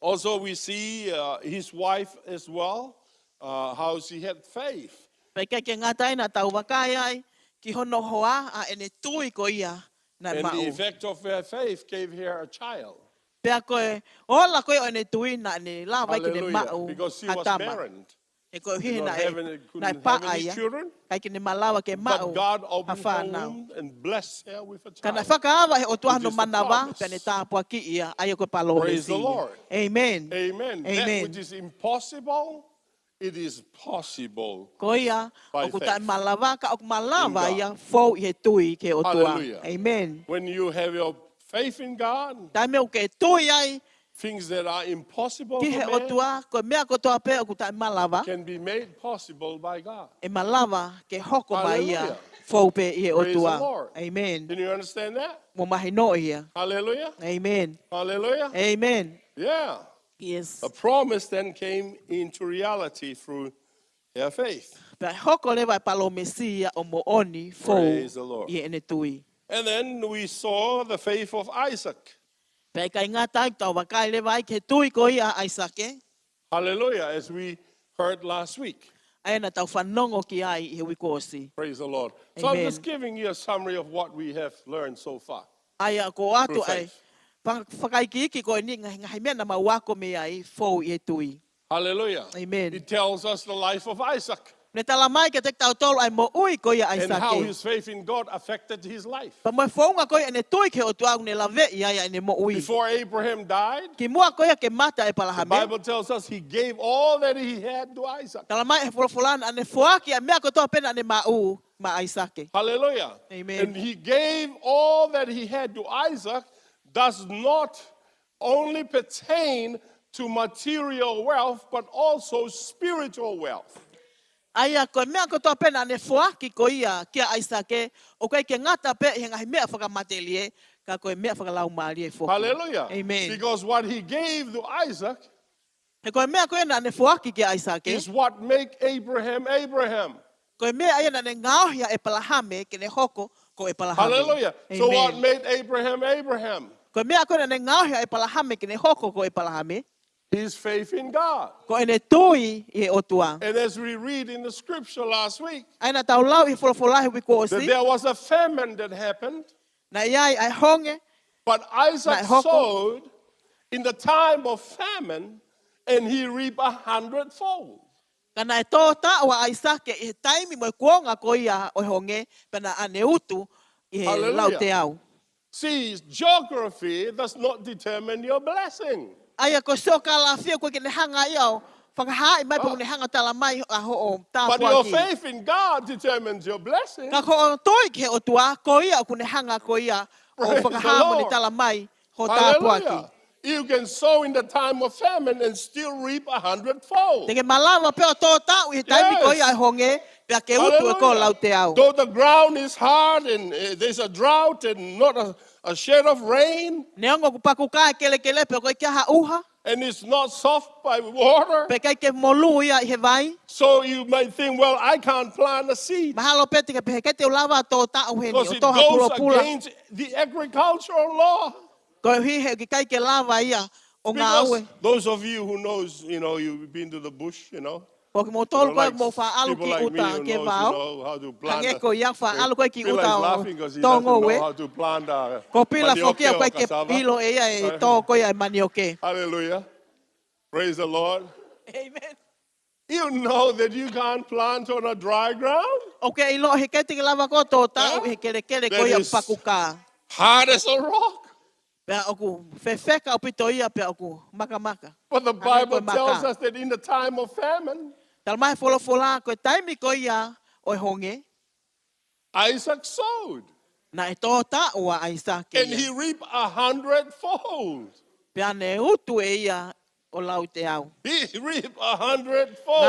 Also, we see his wife as well, how she had faith. Pai kai ke ngatai na tau wakai ai ki hono hoa a ene tui ko ia na And the mau. effect of her faith gave her a child. Pea koe, ola koe o ene tui na ene la vai ki ne Hallelujah. mau Because she was hatama. barren. E koe Did hihi not na have e, any, na e couldn't pa have any aia. children. Kai ki ne malawa ke mau But God opened her hawhanau. womb and blessed her with a Kana child. whakaawa he o Which tuahano is the manawa, pea ne promise. tāpua ki ia, ai o koe palole Praise the si. Lord. Amen. Amen. That Amen. which is impossible, it is possible Ko ia, by o ku tae faith. malawa, ka o ku malawa In God. ia, fou i he tui ke o tua. Hallelujah. Amen. When you have your faith in God, Tai meo ke tui ai, things that are impossible Ki he for man otua, ko mea ko toa pe o kuta malava, can be made possible by God. e malava ke hoko mai ia Hallelujah. fou pe i e Praise the otua. Lord. Amen. Can you understand that? Mo mahi no ia. Hallelujah. Amen. Hallelujah. Amen. Yeah. Yes. A promise then came into reality through their faith. Pe hoko le vai palo mesia o mo oni fou Praise the Lord. i ene tui. And then we saw the faith of Isaac. Pe kai ngā tai tau wakai le vai ke tui ko ia Aisake. Hallelujah, as we heard last week. Aina tau whanongo ki ai i he wikosi. Praise the Lord. So I'm Amen. just giving you a summary of what we have learned so far. Aia ko atu Through ai. faith. Whakaiki ko ni ngai mea na mawako me ai fou i e tui. Hallelujah. Amen. It tells us the life of Isaac Ne tala mai ke te tau tolu ai mo ui ko ia and how Aisake. his faith in God affected his life. Pa mo whaunga ko ia ene tui ke o tuau ne lave ia ia ene mo ui. Before Abraham died, Ki mua ko ia ke mata e the palahame. Bible tells us he gave all that he had to Isaac. Tala mai e fulafulana ane fuaki a mea ko toa pena ane mau ma Aisake. Hallelujah. Amen. And he gave all that he had to Isaac does not only pertain to material wealth, but also spiritual wealth. Aia ko mea ko toa pena ane fuaki ko ia kia Aisake o koe ke ngata pe i ngahi mea whakamatelie ka koe mea whakalau maari e fuaki. Hallelujah. Amen. Because what he gave to Isaac He koe mea koe na ane fuaki kia Aisake. is what make Abraham Abraham. Koe mea aia na ne ngaohia e palahame ke ne hoko ko e palahame. Hallelujah. So what Amen. made Abraham Abraham? Koe mea koe na ne ngaohia e palahame ke ne hoko ko e palahame. His faith in God. Ko ene tui i e otua. And as we read in the scripture last week, Aina tau lau i fulafulahi wiko that osi. there was a famine that happened, Na iai ai honge. but Isaac Right, hoko. sowed in the time of famine, and he reaped 100-fold. Kana e tō ta wa Aisake i he taimi mo e kuonga ko ia o honge pena ane utu i he Hallelujah. lau te au. See, geography does not determine your blessing. Aia ko seo ka la fia koe ke ne hanga i au. Whakahai mai pa ne hanga tala mai a ho o But your tāpua ki. faith in God determines your blessing. Ka ko o toi ke o tua ko ia o kune hanga ko ia o Praise the whakaha mo ni Lord. tala mai ho tāpua ki. Hallelujah. You can sow in the time of famine and still reap 100-fold. Te ke malawa pe o tō tau i he taimi ko ia ai honge pia ke utu e ko lau te au. Though the ground is hard and there's a drought and not a shed of rain, Ne ongo ku paku kai kele kele pe ko kia ha uha. and it's not soft by water, Pe kai ke molu ia i he vai. so you might think, well, I can't plant a seed Mahalo pe te ke pe ke te ulawa tō tau he ni because o it toha pula goes pula. against the agricultural law. Ko hi he ki kai ke lava ia o ngā Because aue. those of you who knows, you've been to the bush, Ko ki mo tolu koe mo wha alu people ki like me uta who ke knows, vau. how to plant. Hange ko ia wha alu koe ki Pila uta is o laughing because he doesn't tongo know we. how to plant Ko pila manioke whokia or koe ke cassava. pilo e ia e tō koe ai manioke. Hallelujah. Praise the Lord. Amen. You know that you can't plant on a dry ground. Ok, ilo he kei te ke lava ko tō tau he kere kere ko That ia is- pakuka. Hard as a rock. Pea oku whewheka o pito ia pea oku maka maka. But the Hange Bible koe maka. tells us that in the time of famine, Tal mai wholofola koe taimi ko ia o honge. Isaac sowed. Na e tō tau a Aisake And ia. he reaped 100-fold. Pea ne utu e ia o lau te au. He reaped Na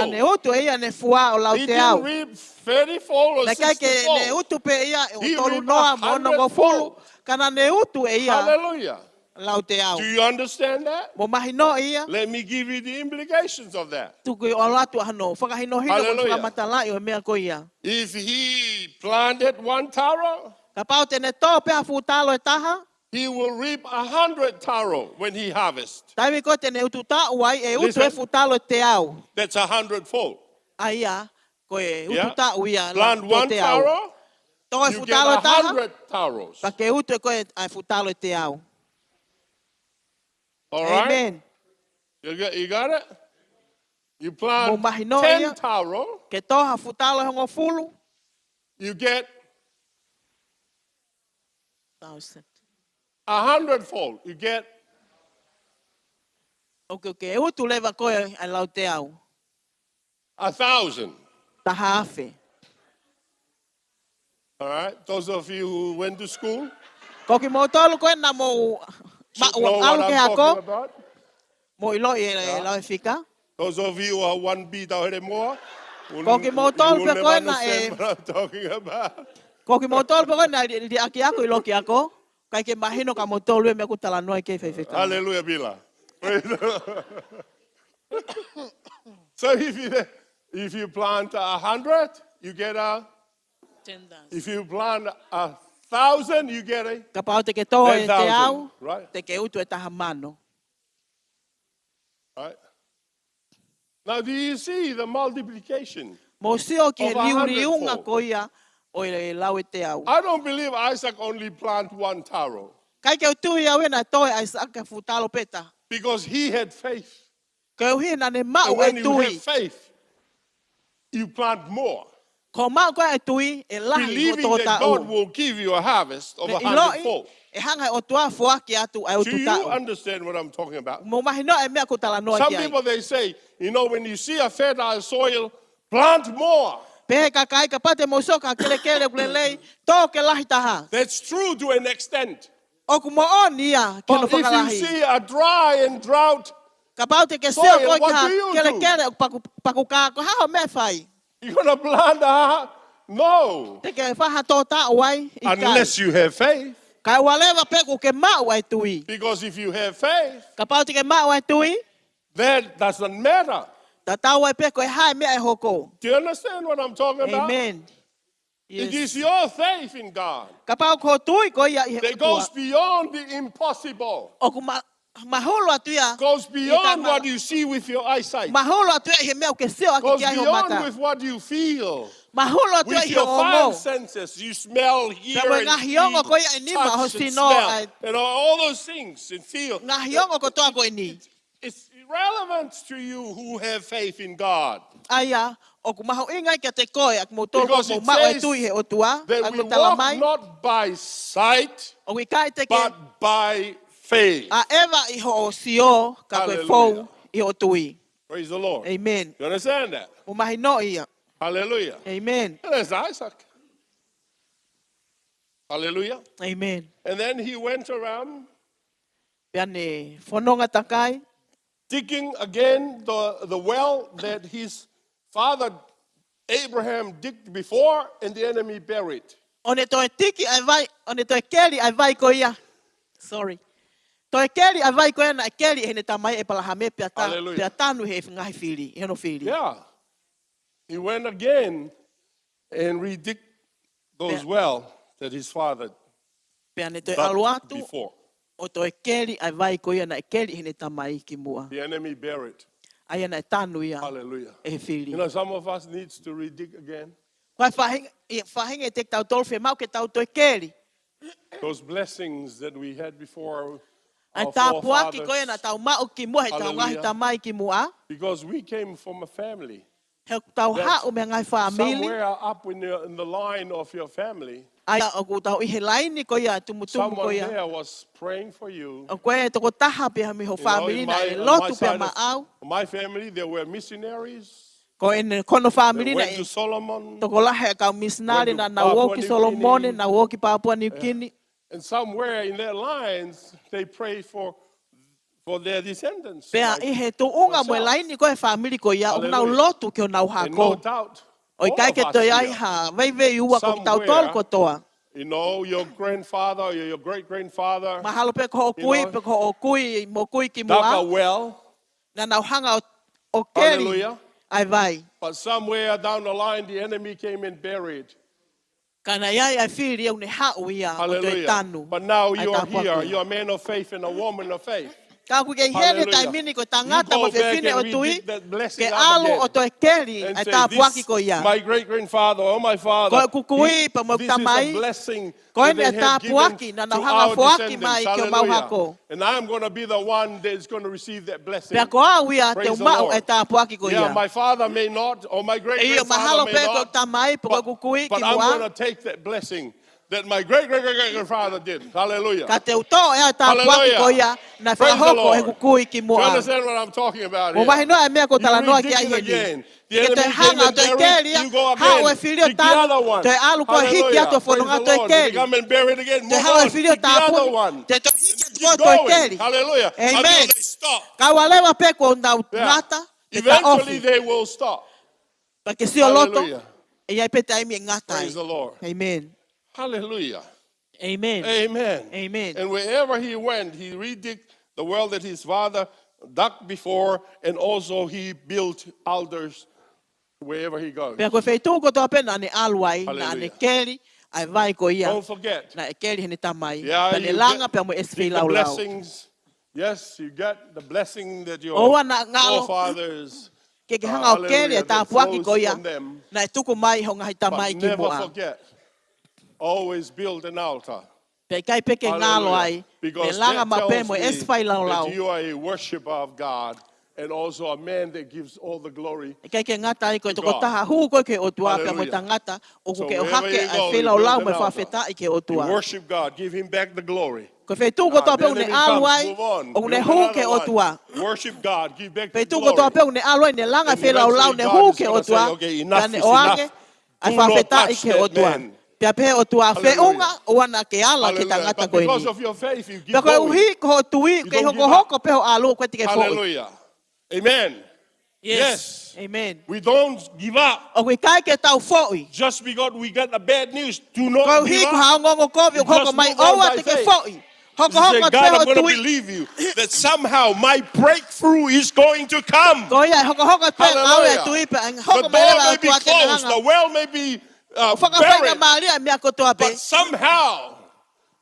ne 100-fold. utu e ia ne fua o lau He te au. didn't reap 30-fold or Na kai ke ne 60-fold. utu pe ia o He tolu reaped noa mo ono ngo 100-fold. fulu. Kana ne utu e ia Hallelujah. lau te au. Do you understand that? Mo mahino ia. Let me give you the implications of that. Tuku o latu hano. Whakahino hino mo Hallelujah. whakamatala i o mea ko ia. If he planted 1 taro, Ka pau tene tō pea futalo e taha. he will reap 100 taro when he harvests. Taimi ko tene utu tau ai e utu Listen. e futalo e te au. That's 100-fold. Aia, ko e utu Yeah? tau ia Plant tō 1 te au. taro, Tō e you get futalo e taha. 100 taros. Pa ke utu e ko e futalo e te au. All right? Amen. You got it? You Mo plant mahino 10 ia. taro, Ke toha futalo e hongo fulu. you get 1,000. 100-fold. You get Ok, e utu lewa koe ai lau te au. 1,000. Taha afe. All right? Those of you who went to school Ko ki mo tolu koe na mo should know what alu I'm ke talking hako. about. Mo ilo e la e fika. Those of you who are 1B down here more, Ko ki mo tol you pe will ko never na understand e what I'm talking about. ko ki mo tol pe ko na di aki ako ilo ki ako. Kai ke mahino ka mo tol me ku tala no ke fe fika. Hallelujah, Bila. So if you plant 100, you get a. If you plant 1,000, you get a. Kapau te ke to e te 10,000, au. right? Te ke utu e tahamano. Right. Now, do you see the multiplication? Mo sio ki Of he liu 100 liu nga fold. ko ia o e lau e te au. I don't believe Isaac only planted one taro Kai ke utu ia we na to e Isaac ka futalo peta. because he had faith. Ke uhi na ne mau And e when you have tui. faith, you plant more, Ko mau ko e tui e lahi ko believing tō that ta God u. will give you a harvest of Me 100 fold. e hanga o tua foa ki atu ai o Do tu you ta u. understand what I'm talking about? Mo mahi no e mea ko tala noa Some ki ai. people, they say, when you see a fertile soil, plant more. Pehe ka kai ka pate mo so ka kele kele kulelei tō ke lahi taha. That's true to an extent. O ku mo on ia ke no But if you whakalahi. see a dry and drought, Ka pau te ke soil, seo ko what ki ha do you kele do? kele o paku ka ko ha o me fai. you're going to plant a. No. Te ke whaha tō ta o ai i kai. Unless you have faith. Kai walewa pe ku ke mau ai tui. Because if you have faith, Ka pau te ke mau ai tui. that doesn't matter. Ta tau ai pe ko e hai mea e hoko. Do you understand what I'm talking about? Amen. It Yes. is your faith in God Ka pau ko tui ko ia i he that goes beyond the impossible, o ku maholo atu ia. goes beyond Ita what you see with your eyesight, Maholo atu ia i he mea o ke seo aki goes ki ai ho beyond mata. with what you feel, Maholo atu ia with i he your five ongo. senses. You smell, hear, Ka mo and ngā hiongo ko ia i see, ni ma ho touch, and sino smell, ai. and all those things, and feel. Ngā hiongo ko toa ko i ni. It's irrelevant to you who have faith in God. Aia, o ku maho ingai kia te koe ak mo tōko Because mo it mau e says tui he o tua. that Ak we mo walk talamai. not by sight, O ki kai te ke but by faith. a eva i ho o sio ka koe Hallelujah. fou i o tui. Praise the Lord. Amen. You understand that? O mahi no ia. Hallelujah. Amen. And there's Isaac. Hallelujah. Amen. And then he went around Pea ne whanonga takai. digging again the well that his father Abraham digged before and the enemy buried. O ne toi tiki ai vai, o ne toi keri ai vai ko ia. Sorry. Toi keri ai vai ko ia na keri he ne tamai e palahame pea Hallelujah. tanu he ngahi whiri, he no whiri. Yeah. He went again and redigged those Yeah. well that his father Pea ne toi dug aluatu, before. o toi keri ai vai ko ia na keri he ne tamai ki mua. The enemy buried. Ai na tanu ia Hallelujah. e whiri. Some of us needs to redig again. Vai whahinga te tau tolwhe mau ke tau toi keri. Those blessings that we had before Ai our tā puaki ko ia na forefathers, tau mau ki mua he tau ngahi Hallelujah. tamai ki mua. because we came from a family. He tau That's hau me ngai whaamili. Somewhere up in the line of your family, Ai o ku tau i he laini ko ia, tumutumu ko someone ia. there was praying for you. O koe e toko taha pe ha mi ho You know, whaamili in na e my lotu pe side ma au. of my family, there were missionaries. Ko e ne kono They whaamili na went e to Solomon. toko lahe kau missionary Went na to na Papua woki New Solomone, Guinea. na woki Papua New Guinea. And somewhere in their lines, they pray for their descendants. Pea like i he tu unga mo e myself. laini ko e whaamili ko ia, o nau Hallelujah. lotu ki o nau And no hako. doubt, O i all kai of ke us toi ai here, ha, vei vei ua ko ki tau somewhere, tolu ko toa. your grandfather or your great-grandfather Mahalo pe ko o You kui, know, pe ko o kui, mo kui ki dug a mua. well, Na nau hanga o keri. Hallelujah. Ai vai. but somewhere down the line, the enemy came and buried. Kana iai ai whiri au ne hau ia, o toi Hallelujah. tanu. But now Ai you're tā here. puaku. You're a man of faith and a woman of faith. Ka ku ke hele tai Hallelujah. mini ko You tangata go mo back fefine o and tui. redig that blessing Ke up alu again o toi keri and ai say, tā puaki this, ko ia. my great-grandfather or my father, Ko kukui pa mo this is a tamai. blessing Ko that ene they have tā given puaki na to nau hanga our fuaki descendants. mai ki o mau Hallelujah. hako. And I'm going to be the one that is going to receive that blessing. Pea ko au ia te Praise the umau Lord. ai tā puaki ko Yeah, ia. my father may not, or my E ia great-grandfather mahalo may pe ko not, tamai, po ko kukui but ki I'm mua. going to take that blessing that my great-great-great-grandfather did. Hallelujah. Ka te uto e tā puaki Hallelujah. ko ia. Na Praise the whakahoko he Lord. kukui ki Do you mua. understand what I'm talking about Mo here? mahi noa e mea ko You tala noa ki redig ai it heni. again. The Ke te enemy came hanga and toi buried, keri, you go hao e again. whirio Dig the other tānu, one. te alu ko hiki Hallelujah. atu Praise whanonga the toi Lord. They keri. come and bury it again. Te Move hao e on. whirio Dig the other tāpuni, one. te to hiki atu Keep ko toi going. keri. Hallelujah. Amen. Until they stop. Kawalewa pe ko ndau Yeah. ngata. Eventually they will stop. Pa ke sio loto. Hallelujah. E ai pe tai mi ngata. Praise the Lord. Amen. Hallelujah. Amen. Amen. Amen. And wherever he went, he redigged the well that his father dug before, and also he built altars wherever he goes. Pe ko feitu ko to pe na ne alwai na ne Hallelujah. keli ai vai ko ia. Don't forget. Na e keli hene tamai. Yeah, Pa ne you langa get pe mo esfi the lau lau. blessings. Yes, you get the blessing that your Owa na ngalo. forefathers, Ke ke hanga o keli e hallelujah, ta that puaki ko flows ia. from them. Na e tuku mai ho ngai tamai But ki never moa. forget, always build an altar. Pe kai pe ke ngalo ai. Hallelujah. Ne Because langa that ma pe tells mo me esfai lau lau. that you are a worshiper of God and also a man that gives all the glory. Kai ke ngata ai ko To to ko God. taha hu ko ke o tua pe mo Hallelujah. tangata o ko So ke o wherever hake you ai go, fe you lau build lau an mo fa altar. feta i ke o You tua. worship God, give him back the glory. Ko fe tu ko to pe Then ne if he comes, alwai move on. o ne Build hu ke another o one. tua. Worship God, give back Pe the tu ko to glory. pe ne alwai ne langa And fe lau lau eventually ne God hu is ke going o to say, tua. okay, Ka enough ne is o enough. ange ai Do fa not feta i touch ke o that tua. man. Pea pe o tua fe Hallelujah. unga o ana ke ala ke Hallelujah. tangata But ko because ni. of your faith, you Pe keep ko going. uhi ko tui You ke don't hoko give up. hoko pe o alu ko te ke fo. Hallelujah. Amen. Yes. Amen. We don't give up. O kai ke tau foi. Just because we get the bad news, do not Ko give hi ko up. haongo ko You hoko just mai move on oa by te ke faith. foi. Hoko You say, hoko God, pe I'm o going to tui. believe you that somehow my breakthrough is going to come. Ko ia hoko hoko pe ngau e tui Hallelujah. pe The hoko mai door lewa may o be tua ke closed, the hanga. well may be O whakawhainga buried, maria mea kotoa pe. but somehow,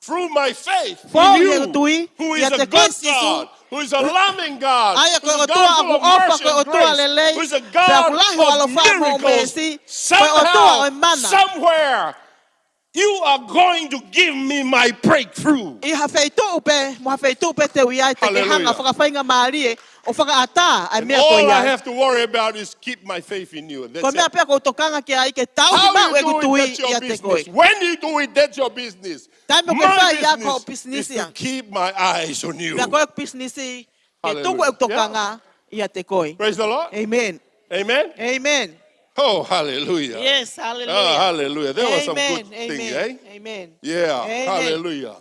through my faith in Fo you, he tui, who ia is a te koe good sisu. God, who is a loving God, Aia who is koe a o God tua full aku of ofa mercy koe o and tua grace, lelei. who is a Pe God aku lahi o alo of wha mo o miracles, mesi. Koe o tua somehow, o mana. somewhere, you are going to give me my breakthrough. I hawheitu pe, mo hawheitu pe te ui ai te ke hanga Hallelujah. whakawhainga maria o whakaata ai And mea koe all I ai. have to worry about is keep my faith in you. And Ko that's mea it. pia ko tokanga ke ai ke tau hi How mau you e ku do it, tui that's your ia te koe. business. When you do it, that's your business. Tai mo ke My whai ia ko business is business to ia. keep my eyes on you. Pia koe business i ke tuku e Hallelujah. tokanga ia te koe. Praise the Lord. Amen. Amen. Amen. Oh, hallelujah. Yes, hallelujah. Oh, hallelujah. There was some good Amen. thing, Amen. eh? Amen. Yeah. Amen. Hallelujah.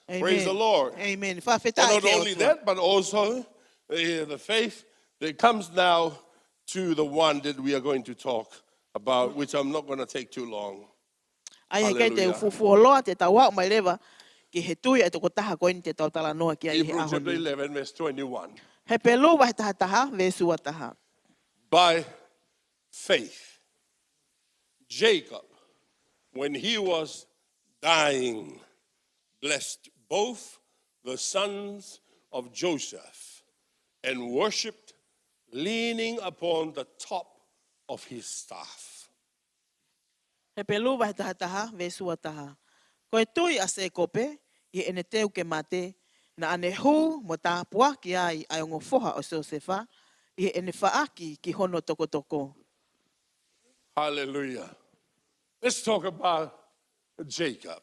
Amen. Praise the Lord. Amen. And not only that, but also the faith that comes now to the one that we are going to talk about, which I'm not going to take too long. Ai kei te Hallelujah. ufufuoloa te tawa o mai lewa ki he tui e toko taha koe ni te tau tala noa ki ai he Hebrews chapter ahoni. 11, verse 21. He pelu wa he taha taha, vesu wa taha. By faith, Jacob, when he was dying, blessed both the sons of Joseph and worshipped, leaning upon the top of his staff. He pelu wa he taha taha, vesu wa taha. Koe tui a se kope, i ene teu ke mate, na ane hu mo taha pua ki ai ai ongo foha o Josefa, i ene faaki ki hono toko toko. Hallelujah. Let's talk about Jacob.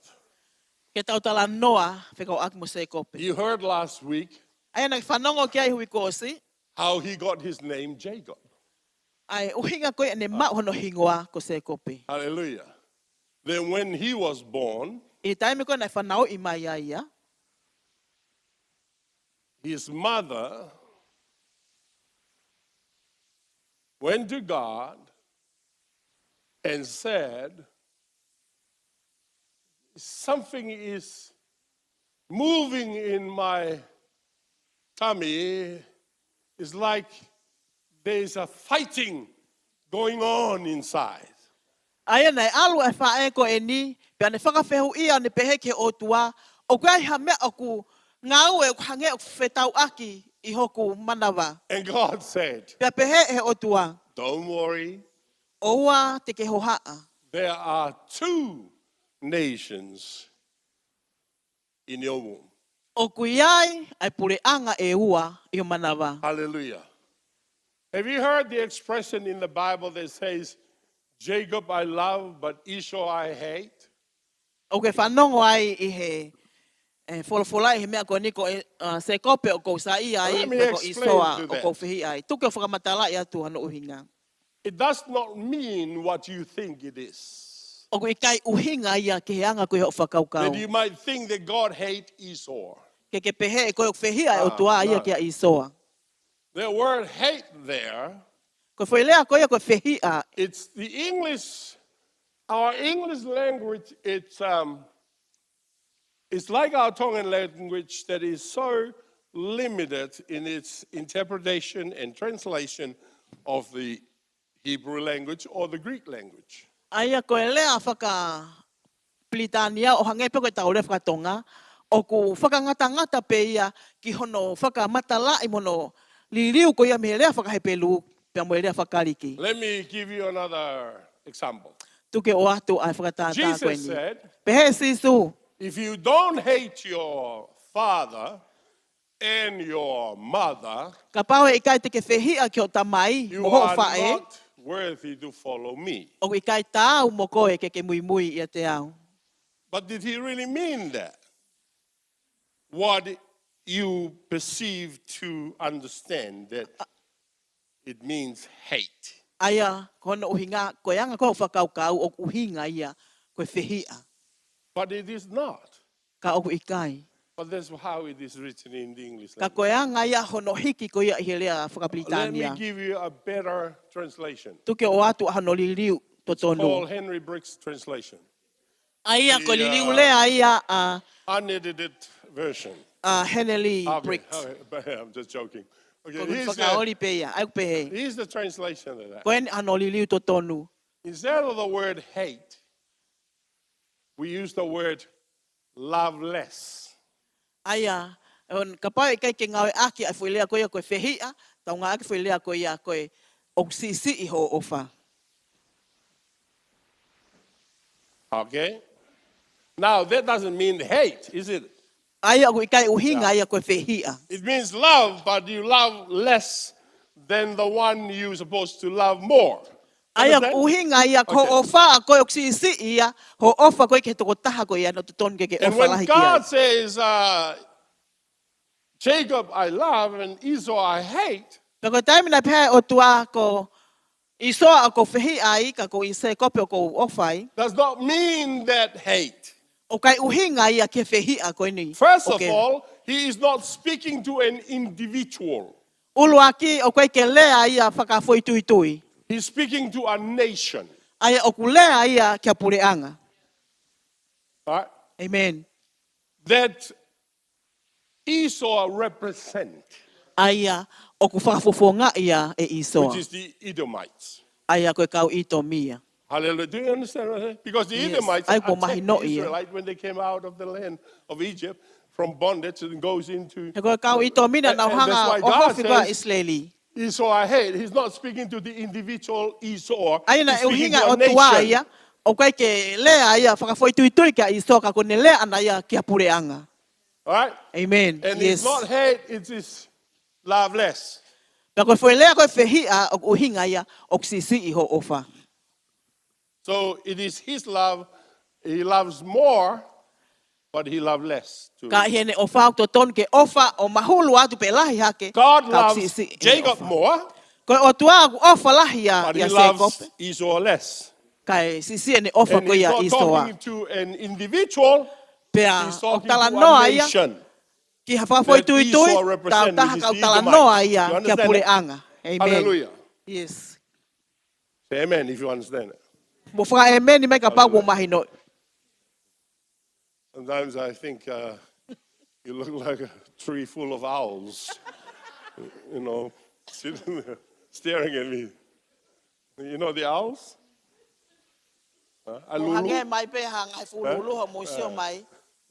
Ke tau tala noa, whekau ak mo se kope. You heard last week Ai ana whanongo ki ai hui kosi, how he got his name Jacob. ai uhinga koe ane ma hono hingoa ko se kope. Hallelujah. Then when he was born, I taime koe nai whanau i mai ai ia, his mother went to God and said, something is moving in my tummy. It's like there's a fighting going on inside. ai ana alu e wha e ko e ni, pe ane whakawhehu ia ne pehe ke o tua, o koe ai ha mea oku ngau e hange o whetau aki i hoku manawa. And God said, Pea pehe e o tua, don't worry, oua te ke hohaa. there are 2 nations in your womb. O kui ai, ai pure anga e ua i o manawa. Hallelujah. Have you heard the expression in the Bible that says, Jacob I love, but Esau I hate? O ke whanongo ai i he wholofola i he mea ko niko se kope o kou sa i ai, Let me pe ko explain isoa to o that. kou whihi ai. Tuke o whakamatala i atu hano uhinga. It does not mean what you think it is. O koe kai uhinga ia ke he anga koe ho whakaukau. That you might think that God hates Esau. Ke pehe e koe o whihi ai o tua ia no. kia isoa. The word hate there, Ko foi lea ko ia ko fehia. it's the English, our English language, it's like our Tongan language that is so limited in its interpretation and translation of the Hebrew language or the Greek language. Aia ko lea whaka Britania o hangai peko tau le whakatonga. O ku whakangata-ngata pe ia ki hono whakamatala I mono liriu ko ia me lea whakahepelu pia mo lea whakariki. Let me give you another example. Tuke o atu ai whakatata koe Jesus ni. said, Pehe sisu. if you don't hate your father and your mother, Ka pau e ikai te ke whehia ki o tamai. you O ho are whae. not worthy to follow me. O ikai tāu mo koe ke ke mui ia te au. But did he really mean that? What you perceive to understand that it means hate. Aia, kono uhinga, koe anga koe whakaukau o uhinga ia koe whehia. But it is not. Ka oku ikai. But that's how it is written in the English Ka language. koe anga ia hono hiki ko ia ihe lea Let me whakapritania. give you a better translation. Tuke o atu hano liliu Paul totonu. Henry Brick's translation. Aia ko The, liliu lea ia Unedited version. Henley Okay, Bricks. okay, I'm just joking. Ko Okay, whakaoli pe ia, ai pehe. here's the translation of that. Koe ni hano liliu totonu. Instead of the word hate, we use the word love less. Aia, ka pau e kai ke ngawe aki ai whulea koe ia koe whehia, tau ngā aki whulea koe ia koe oksisi I ho ofa. Okay? Now, that doesn't mean hate, is it? Aia aku ikai uhinga ia koe whehia. It means love, but you love less than the one you're supposed to love more. Aia Understand? uhinga ia ko Okay. ofa koe oksisi ia, ho ofa koe ke toko taha koe ia no tuton ke And ofa when lahi God kia. says, Jacob I love and Esau I hate, Pero taimi na pēr o tua ko isoa a ko whehi ai, ka ko ise kope o ko ofai, does not mean that hate. o kai uhinga ia ke whehi a koe ni. First O of ke all, he is not speaking to an individual. ulu aki o koe ke lea ia whakafoi tui tui. He's speaking to a nation. Aia o ku lea ia kia pureanga. Right? Amen. That Esau represent, Aia o ku whakafofonga ia e isoa. which is the Edomites. Aia koe kau ito mia. Hallelujah. Do you understand what I'm saying? Because the Yes. Edomites Ai attacked ko mahino the ia. Israelites when they came out of the land of Egypt from bondage and goes into... He koe kau ito mina na And that's hanga why o God hofi koa says, Israeli. Esau I hate. He's not speaking to the individual Esau. Aina He's e speaking uhinga to o a tua nation. ia, o koe ke lea ia whakafoi tui tui kia iso ka kone lea ana ia kia pureanga. All right? Amen. And Yes. it's not hate, it is love less. Na koe foi lea koe whehia o uhinga ia o ksisi I ho ofa. So it is his love. He loves more, but he loves less. Too. Ka hiene o whao to ton ke ofa o mahulu atu pe lahi hake. God ka loves ksisi I Jacob ofa. more, Koe o tua aku ofa lahi ia but he ia se loves kope. Esau less. Kai sisi ene ofa And koe he's ia not isoa. talking to an individual, Pea he's o talking to tala a noa ia. nation. Ki hawhafoi that tui tui, Esau tau represent, taha which is kau the tala Edomites. noa You ia kia understand that? pureanga. Amen. Hallelujah. Yes. Say amen if you understand it. Mo whaka amen ni mai ka pau mo mahino. Sometimes I think you look like a tree full of owls, you know, sitting there staring at me. You know the owls? Mo Alulu? hange mai pe hangai fululu ho mo sio mai.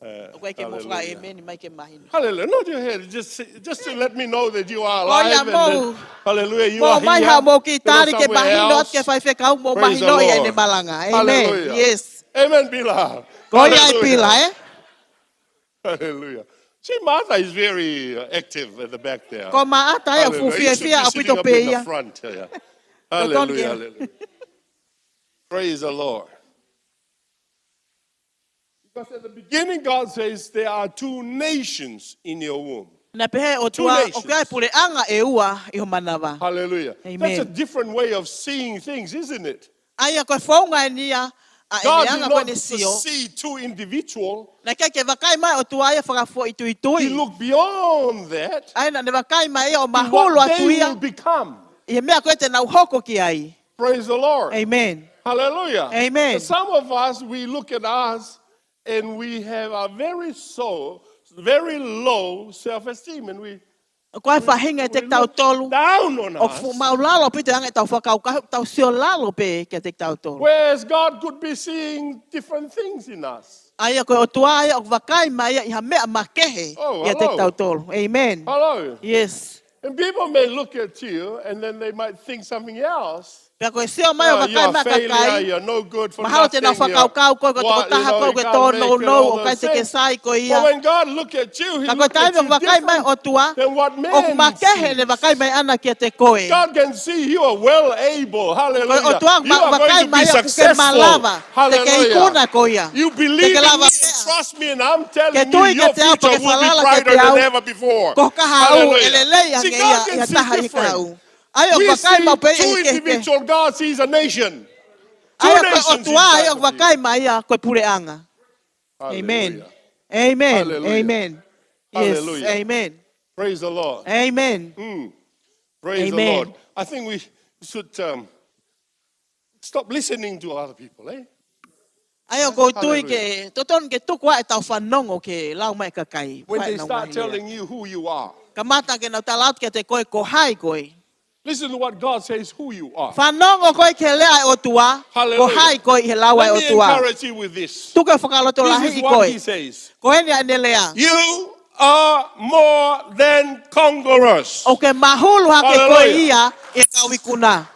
O koe ke mo whaka Hallelujah. amen ni mai ke mahino. Hallelujah. Not your head. Just to let me know that you are Oh, yeah, alive. And that, mo. hallelujah, you Mo are mai here. ha mo ki You're not tari ke somewhere mahino at else. ke whai whekau mo Praise the mahino ia Lord. ne malanga. Amen. Hallelujah. Yes. Amen, Bila. Ko ia ai pila eh. Hallelujah. See, Martha is very active at the back there. Ko maata ia fu Hallelujah. You fia should fia be a sitting pito up pe in the ia. front here. Toton Hallelujah. ke. Hallelujah. Praise the Lord. Because at the beginning, God says there are two nations in your womb. Na pehe o Two tua o nations. kai pureanga e ua I ho manawa. Hallelujah. Amen. That's a different way of seeing things, isn't it? Aia koe whaunga e nia God did not see two individuals. Na kai ke wakai mai o tua ia whakafo i tui tui. He looked beyond that Ai na ne wakai mai o to mahulu what atu they ia. will become. Ia mea koe te nau hoko ki ai. Praise the Lord. Amen. Hallelujah. Amen. And some of us, we look at us and we have a very low self-esteem, and we Koe whahinga te tau look tolu. down on O us. maulalo pite anga tau whakau tau sio lalo pe ke te tau tolu. Whereas God could be seeing different things in us. Aia koe o tua aia o wakai mai ia iha mea makehe Oh, ia te hello. tau tolu. Amen. Hello. Yes. And people may look at you and then they might think something else. Pea koe sio mai o Oh, you're wakai a mai failure, kakai. you're no good for Mahalo te nothing. nau whakau koe koe What, toko taha koe you koe can't tō make no it, no all o kai those te ke things. sai koe But ia. when God look at you, He Ka koe look at taime you wakai mai o different tua. than what O man makehe le sees. wakai mai ana kia te koe. God can see you are well able. Hallelujah. O tua You are wakai going to mai be o kuke successful. malava. Te ke ikuna Hallelujah. koe ia. You Te believe ke in lava me, mea. trust me, and I'm telling Ke you, tui your ke te au pa future ke will be whalala ke brighter te than au. ever before. Ko kaha au Hallelujah. elelei See, ange God ia can see taha i ka different. au. Ai o We wakai see mau pe two e ke. individuals. God sees a nation. Two Ai koe o nations tua ai inside o of you. wakai mai ia koe pure anga. Amen. Hallelujah. Amen. Hallelujah. Amen. Yes. Hallelujah. Amen. Praise the Lord. Amen. Praise the Amen. Lord. I think we should stop listening to other people, eh? Ai o ko tui ke toton ke tuku ai tau whanongo ke lau mai ka kai. When they start telling you who you are. Ka mata ke nau talat ke te koe ko hai koe. Listen to what God says who you are. Whanongo koe ke lea o tua. Ko Hallelujah. hai koe he lau ai Let o me tua. encourage you with this. Tuke whakaloto This lahi is i what koe. He says. Koe ni ane lea. You are more than conquerors. O ke mahulu ha ke koe Hallelujah. ia e kau ikuna.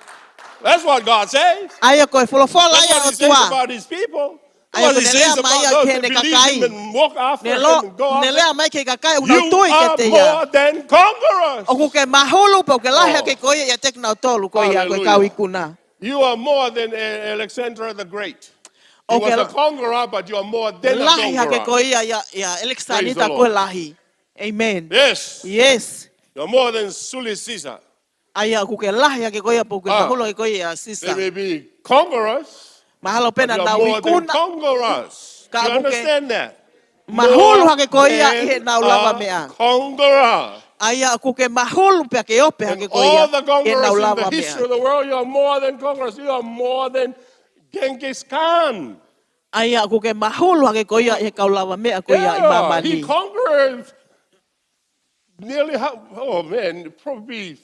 That's what God says. Ai o koe wholofola That's ia what o He says tua. about His people. That's Ai what ko He ne says lea mai about ia those ke that ne believe Him kakai. and walk after Ne Him lo and go ne after lea Him. mai ke kakai unau You tui ke are te ia. more than conquerors. O ku ke mahulu pa o ke lahi Oh. ke koe ia tek nau tolu koe ia koe kau Hallelujah. ikuna. You are more than Alexander the Great. He was Okay. a conqueror, but you are more than a Lahi ha ke conqueror. koe ia Praise the Alexanita koe Lord. lahi. Amen. Yes. Yes. You're more than Julius Caesar. Ai ku ke lahi ha ke koe ia po ke Ah. mahulu ke koe ia They sisa. may be conquerors, Mahalo but pena you are nau more than ikuna. conquerors. Ka You buke- understand that? Mahulu More ha ke koe ia i he than nau lava a mea. conqueror. Ai ku ke mahulu pe ke ope ha And ke koe ia all the i he nau conquerors in the lava history mea. of the world, you are more than conquerors. You are more than Genghis Khan. Ai ku ke mahulu ha ke koe ia i he kau lava mea koe ia i Yeah, he mamani. conquered nearly, probably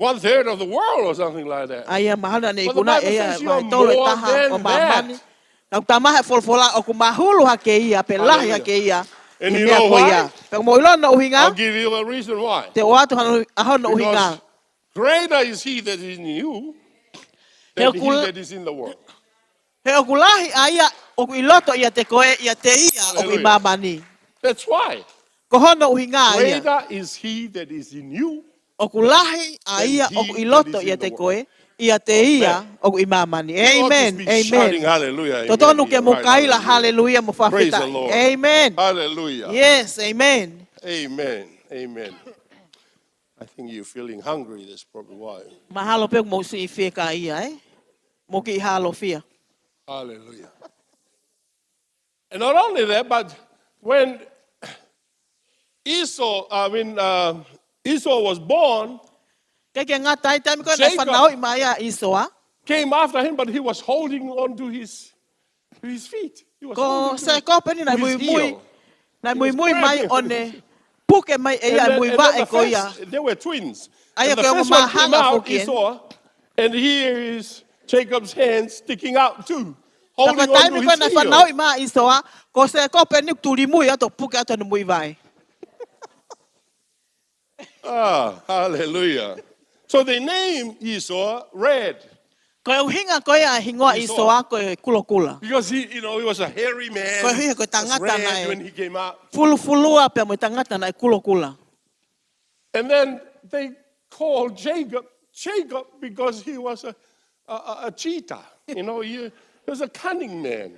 1/3 of the world or something like that. Ai mahana nei But the kuna Bible e says you are mai tole more taha o than mamani. that. Kau tamaha folfola o ku mahulu ha ke ia pe lahi ha Hallelujah. ke ia And i you mea know koe why? ia. Pe mo ilo na I'll uhinga give you a reason why. te o atu aho na Because uhinga. greater is he that is in you than he that is in the world. He o kulahi a ia o ku iloto ia te koe ia te ia o ku Hallelujah. imamani. That's why. Ko hono uhinga ia. Greater is he that is in you O kulahi a than ia o ku he that iloto is ia in the te world. koe ia te ia o ku imamani. You ought to Amen. be shouting Amen. hallelujah. Amen. Totonu ke Here, mo right? kaila Hallelujah. hallelujah mo Praise the whawhita. Lord. Amen. Hallelujah. Yes. Amen. Amen. Amen. I think you're feeling hungry. That's probably why. Mahalo pe mo si fie ka ia mo ki halo fia. Hallelujah. And not only that, but when Esau was born, Ke ke ngata i taimi ko na Jacob whanau i maia isoa. came after him, but he was holding on to his feet. He was Ko holding se kope ni to na his mui mui. heel. Na He mui was mui mai grabbing one. Puke mai e ia mui and va then e the ko ia. first, they were twins. Ai And the ko first one came mahanga out, fokien. Esau, and here is Jacob's hand sticking out too, Ta ko holding on to taimi ko his na whanau heel. i ma isoa. Ko se kope ni turi mui ato puke ato ni mui vai. Ah, hallelujah. So they named Esau Red. Ko e uhinga ko ia hingoa Esau. isoa ko e kula kula. Because he was a hairy man. Ko hiha ko Was tangata na red e. when he came out. Fulu fulua pe mo tangata na e kula kula. And then they called Jacob because he was a cheetah. He was a cunning man.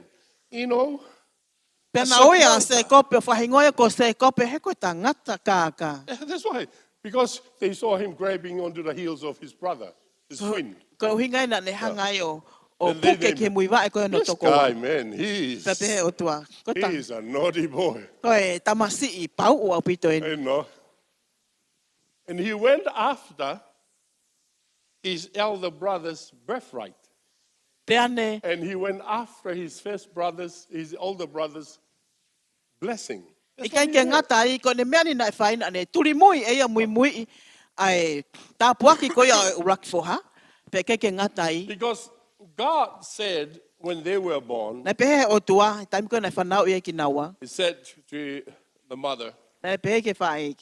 Pe na oia se kope whahingoia ko se kope he ko tangata ka. That's why. Because they saw him grabbing onto the heels of his brother, his twin. Ko uhinga ina ne hanga o O And they puke ke think, mui wa e koe no this toko guy, wa. man, he's Pepe o tua. Kota. a naughty boy. Koe tamasi I pau o apito e. You know. And he went after his elder brother's birthright. Peane, And he went after his older brother's blessing. I That's kai what he ke did. ngata I ko ne mea ni na e whaina ne turi mui e ia mui mui ai tāpuaki ko ia urak foha. Pe ke ngata I. Because God said when they were born, Na pehe o tua, taimi ko na whanau ia ki nawa. he said to the mother, Na pehe ke whae.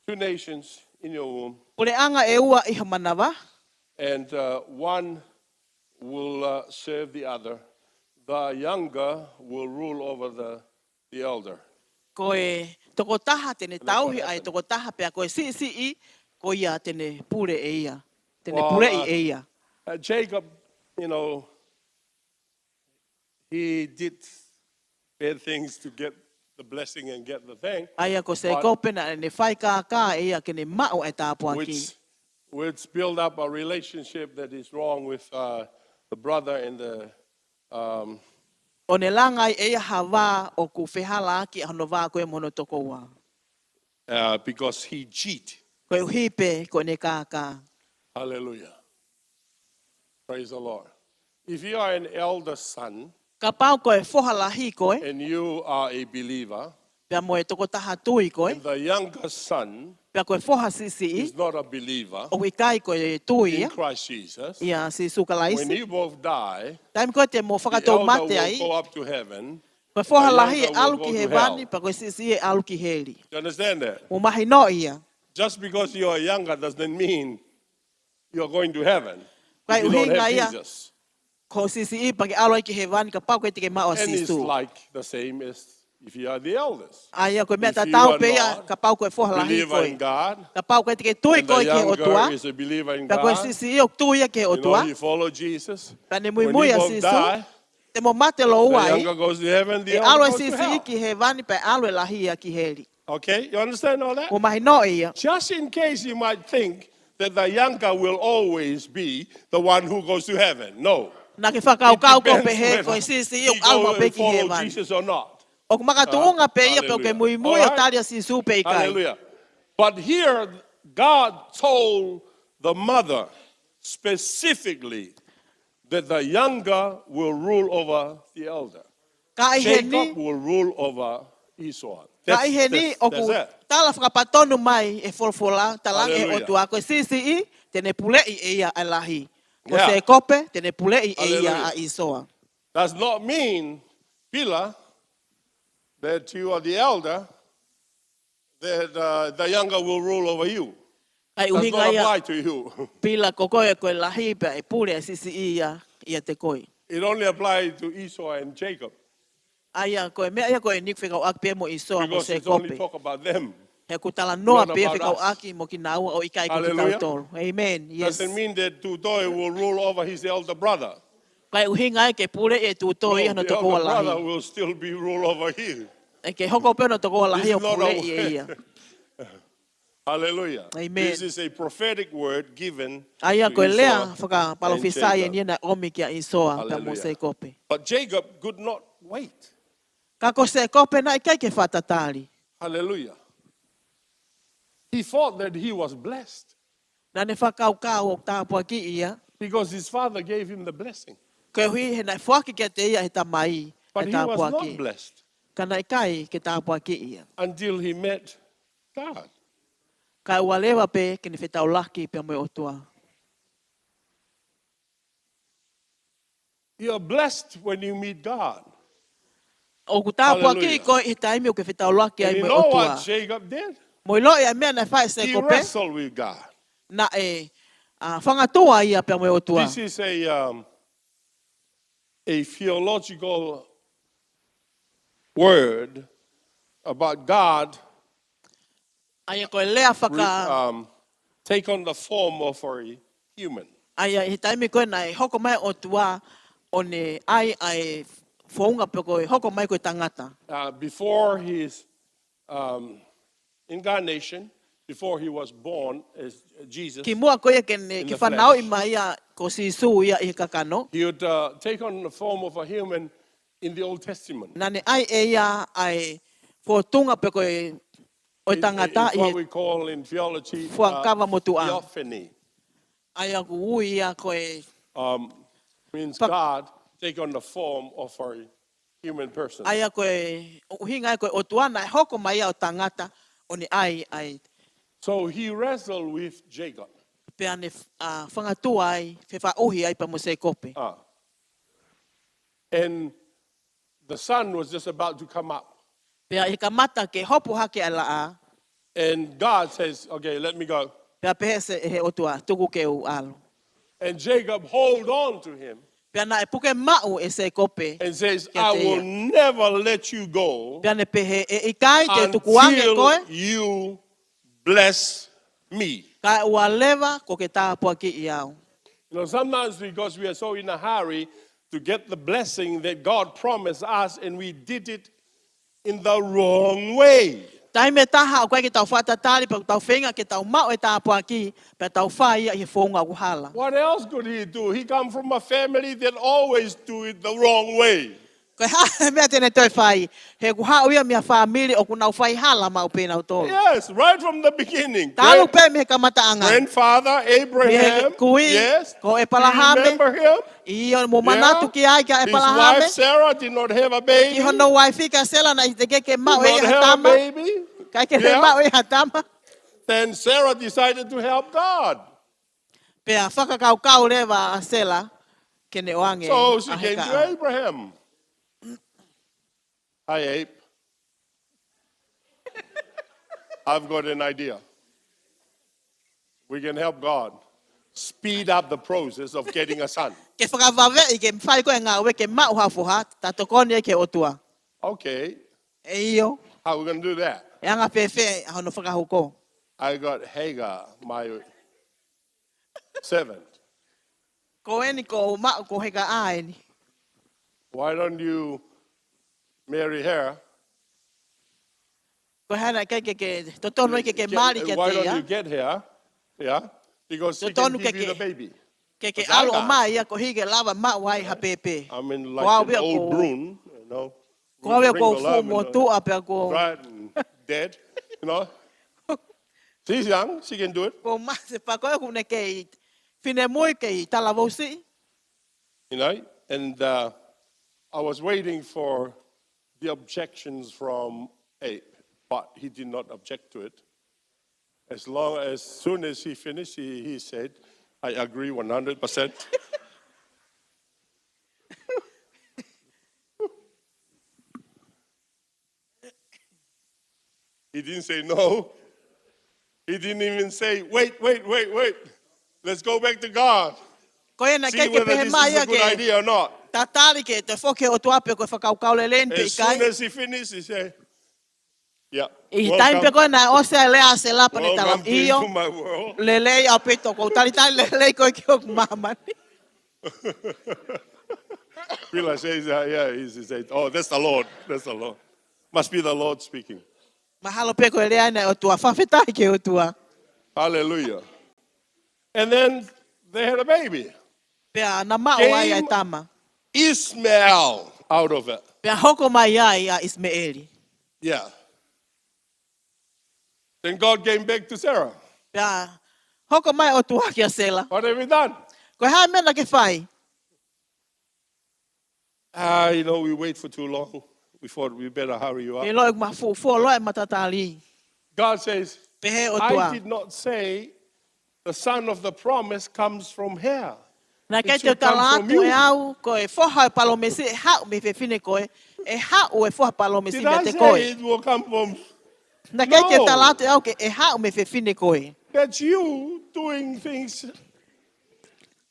2 nations in your womb, Pule anga e ua I hamanawa. and one will serve the other. The younger will rule over the elder. Ko e toko taha tene tauhi ai toko taha pea ko e si I ko ia tene pure e ia. Tene pure I e ia. Jacob, he did bad things to get the blessing and get the thing, Aia ko se But- kopena ne whai ka e ia ke ne mao e tāpuaki. which build up a relationship that is wrong with the brother and the O ne langa I e ia hawa o ku whehala ki hano wā koe mono toko wā. because he cheat. Koe uhipe ko ne ka. Hallelujah. Praise the Lord. If you are an elder son Ka pau koe whohalahi koe, and you are a believer, pea mo e toko taha tui koe, and the younger son pea koe whoha sisi is not a believer o ikai koe tui in Christ Jesus, ia si when sukalaisi. you both die, Taimi koe te mo the whakatou elder mate will ai, go up to heaven. koe whohalahi younger will alu go ki to he hell. wani, pa koe sisi e alu ki heli. You understand that? Mo mahi no ia. Just because you are younger doesn't mean you're going to heaven Kai if you don't uhinga have ia. Jesus. Ko sisi I pa ke alu ai ki he wani, ka pau koe te ke mao And it's sisu. like the same as if you are the elders. Aia koe mea If ta you tau are pe ia, not ka pau koe whohalahi believer in koe. God, Ka pau koe te ke tui and the koe ke o younger tua, is a believer in ka koe God, sisi I o tui ia ke o tua, you follow Jesus. ka ne mui When mui you a both sisu, die, te mo mate lo the uai, younger goes to heaven, the e elder alo e goes to sisi I hell. ki he wani, pa alo e lahi ia ki heli. Okay, you understand all that? Mo mahi no ia. Just in case you might think that the younger will always be the one who goes to heaven. No. Na ke It whakau ko depends pe he ko whether sisi he I alma go pe and ki he follow wani. Jesus or not. O ku makatuunga pe ia pe o ke Hallelujah. mui mui All o right. taria sisu pe i kai. Hallelujah. But here, God told the mother specifically that the younger will rule over the elder. Ka i he Jacob ni, will rule over Esau. ka i he ni o ku That's it. tala whakapatonu mai e folfola, talang e o Hallelujah. tua, ko sisi I, tene pule I e ia a lahi. Ko Yeah. se kope, tene pule I e ia Hallelujah. a isoa. Does not mean, Pila, that you are the elder, that the younger will rule over you. Kai Does uhinga not ia, apply to you. pila koko e koe lahi pe e pule e sisi I ia te koi. It only applies to Esau and Jacob Aia koe mea ia koe nik whikau aki pe mo isoa mo because se it's only kope. talk about them. He ku tala noa Not pe about whikau us. aki mo ki naua o ikai ko ki Hallelujah. tautoro. Amen. Yes. Doesn't mean that Tutoi will rule over his elder brother. Kai uhinga e ke pule e tu to i No, hano the toko elder brother lahi. will still be rule over you. E ke hoko pe no toko This lahi o is not pule a I e ia. Hallelujah. Amen. This is a prophetic word given Aia to koe lea Esau whaka and palofisai e Jacob. nia na omi kia isoa pe mo Hallelujah. se kope. But Jacob could not wait. Ka ko se kope na i kai ke whatatari. Hallelujah. He thought that he was blessed Na ne whakau kau o tāpua ki ia. because his father gave him the blessing. Koe hui he nai whaki ke te ia he tamai But e he was tāpua not ki. blessed Ka nai kai ke tāpua ki ia. until he met God. Ka ua lewa pe ke ni whetau laki pe mo o tua. You are blessed when you meet God. O ku tāpua ki Hallelujah. ko i taimi o ke whetau laki And ai you mo know o tua. what Jacob did? Mo ilo ia mea nai whae se He kope. wrestled with God. Na e whangatua ia pe mo o tua. This is a theological word about God Aia koe lea whaka... take on the form of a human. Aia i taimi koe nai hoko mai o tua o ne ai whaunga pe koe hoko mai koe tangata. Before his incarnation, before he was born as Jesus, Ki mua koe ke In ki the whanau flesh. I maia ko sisu ia I kakano. he would take on the form of a human in the Old Testament. Na ne ai e ia ai fotunga pe koe o tangata It's what I we call in theology fuakawa motua. theophany. Ai aku ui ia koe Means Pa- God take on the form of a human person. ai koe uhinga ai koe o tuana e hoko mai o tangata o ni ai So he wrestled with Jacob. pe ane whangatua ai whewha ohi ai pa mo se kope. And the sun was just about to come up. Pe I ka mata ke hopo hake ala a And God says, okay, let me go. pe a pehe se he o tua tuku ke u alo. And Jacob hold on to him Pe ana e puke mau e se kope. and says, Kia I te will ia. never let you go Pe ane pehe e ikai te tukuange koe. until you bless me. Ka ua lewa ko ke tāpua ki I au. You know, sometimes because we are so in a hurry to get the blessing that God promised us and we did it in the wrong way. Tai me taha o koe ke tau whatatari pa tau whenga ke tau mau e tāpua ki pe tau whai ia I whonga uhala. What else could he do? He come from a family that always do it the wrong way. Koe ha mea tene toi whai. He ku hao ia mea whamiri o ku nau whai hala mau pēnau tō. Yes, right from the beginning. Tālu pē me ka mata anga. Grandfather Abraham, Me kui, yes. ko e Do you palahame. remember him? I mo manatu ki ai ka e His wife palahame. Sarah did not have a baby. Ki hono waifi ka sela na I te ke mau Did e not have a hatama. baby. Kai ke Yeah. mau e hatama. Then Sarah decided to help God. Pea whakakau kau rewa a sela. Ke ne oange. So she a came heka to a. Abraham. Hi, Abe. I've got an idea. We can help God speed up the process of getting a son. Ke whakawawe I ke mwhai koe ngā we ke mau hafuha. Ta tokoni e ke otua. Okay, E io. how are we going to do that? E anga pewhi hono whakahuko. I got Hagar, my servant. Ko eni ko mau ko heka aeni. Why don't you marry her? Ko hana ke totono ke mari ke Why te don't ia. you get her? Yeah, because she Tonu can give you ke- the baby. Ke But I alo o got- mai ia ko hige lava ma wai ha pepe. I mean, Ko like awia an old ko- broom, you know. Ko awia ko wrinkled fu up mo and, tu a pe ko dried and dead, you know. She's young, she can do it. ko ma se pa ko ku ne ke fine moi ke tala vosi. You know, and I was waiting for the objections from Abe, but he did not object to it. As soon as he finished, he said, I agree 100%. He didn't say no. He didn't even say, wait. Let's go back to God. Ko ena See ke ke whether pe this mai is a ia good ke idea or not. tatali ke te foke o tua pe ko whakau kau le len pe As soon kai. as he finished, he said, yeah, I time pe ko na o se le a se la pa ne tala welcome io. into my world. Le le a pe to ko tali le ko ke o mama. Bila says, he says, oh, that's the Lord. That's the Lord. Must be the Lord speaking. Mahalo pe ko le ana o tua whawhetai ke o tua. Hallelujah. And then they had a baby. Pea na mao ai ai Came tama. Ishmael out of it. Pea hoko mai ai a Ismaeli. Yeah. Then God came back to Sarah. Pea hoko mai o tua ki a sela. What have we done? Ko hai mena ke whai. We wait for too long. We thought we better hurry you Ke up. loi ma fu loi matatali. God says, Pehe o I tua. did not say the son of the promise comes from here. Na It kei te should come tala from atu you. e au, ko e whoha e palomesi e hau me whewhine koe, e hau e whoha palomesi Did me I te say koe. it will come from? Na kei te No. tala atu e au ke e hau me whewhine koe. That's you doing things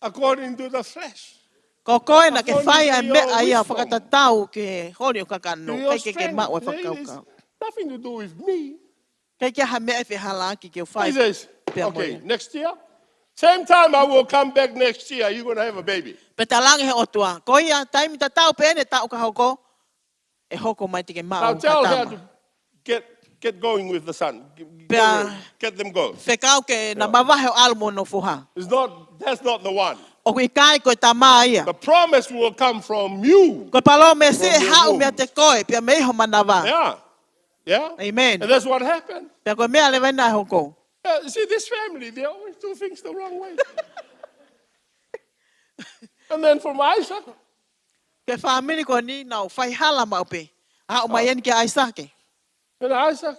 according to the flesh. Ko koe na ke According whai to ai me your ai a wisdom. whakatatau ke hori o To kakano, your kei ke mau e strength. It is whakaukau. nothing to do with me. Kei ke ha mea e whehala ki ke He whai. says, pia okay, moe. next year, same time I will come back next year. You're going to have a baby. Pe talangi he o tua. Ko ia, taimi ta tau pe ene tau ka hoko, e hoko mai te ke mau Now tell her hatama. to get get going with the son. Pea- Get them go. Whekau ke na mawahe o almo no fuha. That's not the one. O kui kai koe tama ia. The promise will come from you. Koe palo me se From your hau womb. mea te koe, pia meiho manawa. Yeah. Yeah. Amen. And that's what happened. Pia koe mea lewe nai hoko. See, this family, they always do things the wrong way. And then from Isaac, Ke family ko ni nau whai hala maupe. A o mai ke Aisake. and Isaac,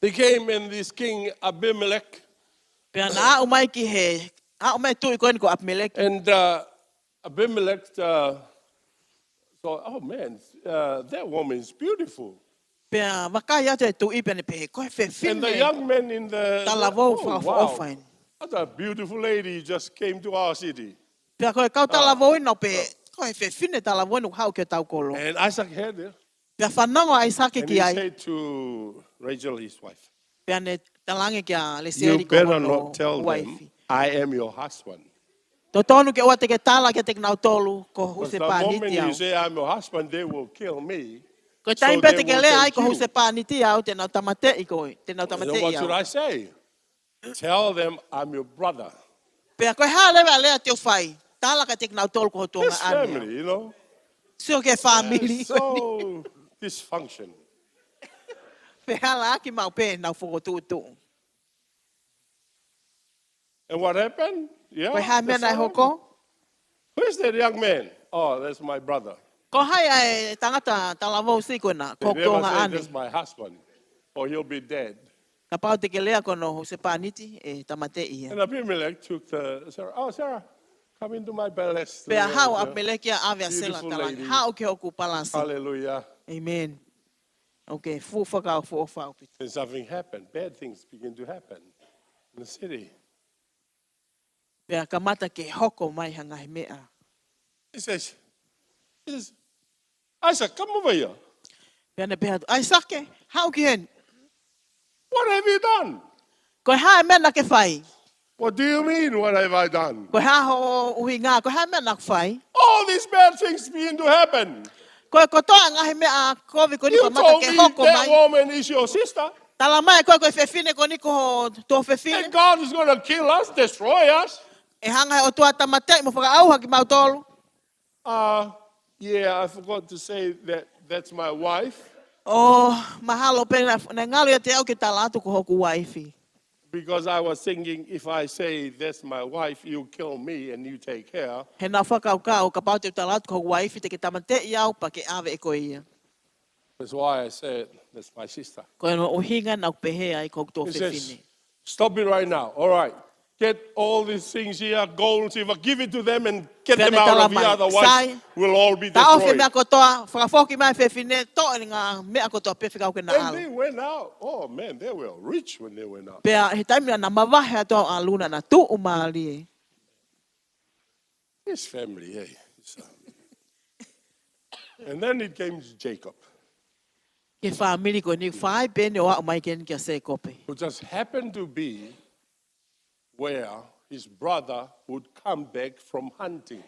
they came and this king Abimelech, Pea na a o mai ki he. A o mai tui koe ni ko Abimelech. and Abimelech thought, oh man, that woman is beautiful. Pea wakai atu e tui pia ni pehe. Koe whe And the whine. young men in the, Talavou oh, wha wow, ofain. what a beautiful lady just came to our city. Pea koe kau talavou ino pehe. Koe whe whine talavou ino hau ke tau kolo. And Isaac heard it. Pea whanongo Aisake And ki he ai. said to Rachel, his wife, Pea ne talange kia le you seari ko better hono not tell waifi. them I am your husband. To tonu ke oa te ke tala ke te knau tolu ko Because huse the pa moment niti you au. say I'm your husband, they will kill me. Ko So taim they pe te ke will le ai take ko you. huse pa niti au te nau tamate i koe. Te nau So tamate what i should au. I say? Tell them I'm your brother. Pea koe ha lewa lea te whai. Tala ka te knau tolu ko hotonga This ane au. family, you know, Sio ke family. is so dysfunction. Pea la aki mau pe nau whokotu tu. And what happened? Yeah. Koe ha mea that's nai what hoko. happened. Who's that young man? Oh, that's my brother. Ko hai ai tangata talavou si koe na. They Ko never tonga say ane. that's my husband, or he'll be dead. Ka pau te ke lea kono huse pa niti e tamate ia. And Abimelech took Sarah. Oh, Sarah, come into my palace. Pea hau a melekia ave a sela Beautiful talangi. lady. Hau ke hoku palasi. Hallelujah. Amen. Okay, fu whakau fu whau pita. And something happened. Bad things begin to happen in the city. Pea ka mata ke hoko mai hanga he mea. He says, Isaac, come over here. Pea ne pea tu, ai sake, hau ki hen. What have you done? Koe hae mena ke whai. What do you mean, what have I done? Koe ha ho uhi ngā, koe hae mena ke whai. All these bad things begin to happen. Koe kotoa ngā he mea kovi ko ni You ko mata told ke me hoko that mai. woman is your sister. Tala mai koe koe whewhine ko ni ko tō whewhine. And God is going to kill us, destroy us. E hanga he o tua tamatei mo whakaauha ki mautolu. Yeah, I forgot to say that that's my wife. O mahalo pe na ngalo ia te au ke tala atu ko hoku waifi. Because I was thinking, if I say that's my wife, you kill me and you take her. He nā whakaukau ka pau te tala atu ko hoku waifi te ke tamatei au pa ke ave e koe ia. That's why I said that's my sister. Koe no o hinga na pehe ai ko tō He whewhine. says, stop it right now. All right. Get all these things here, gold, silver, give it to them and get them out of here. Otherwise, we'll all be Ta ofe destroyed. mea kotoa, whakafoki mai whewhine, tō ni ngā mea kotoa pewhikau ke na And alu. they went out. Oh, man, they were rich when they went out. Pea he taimina na mawahe atoa a luna na tu umaali e. His family, hey. And then it came to Jacob, Ke whaamiri ko ni whae pene o au mai ken kia se kope. who just happened to be where his brother would come back from hunting.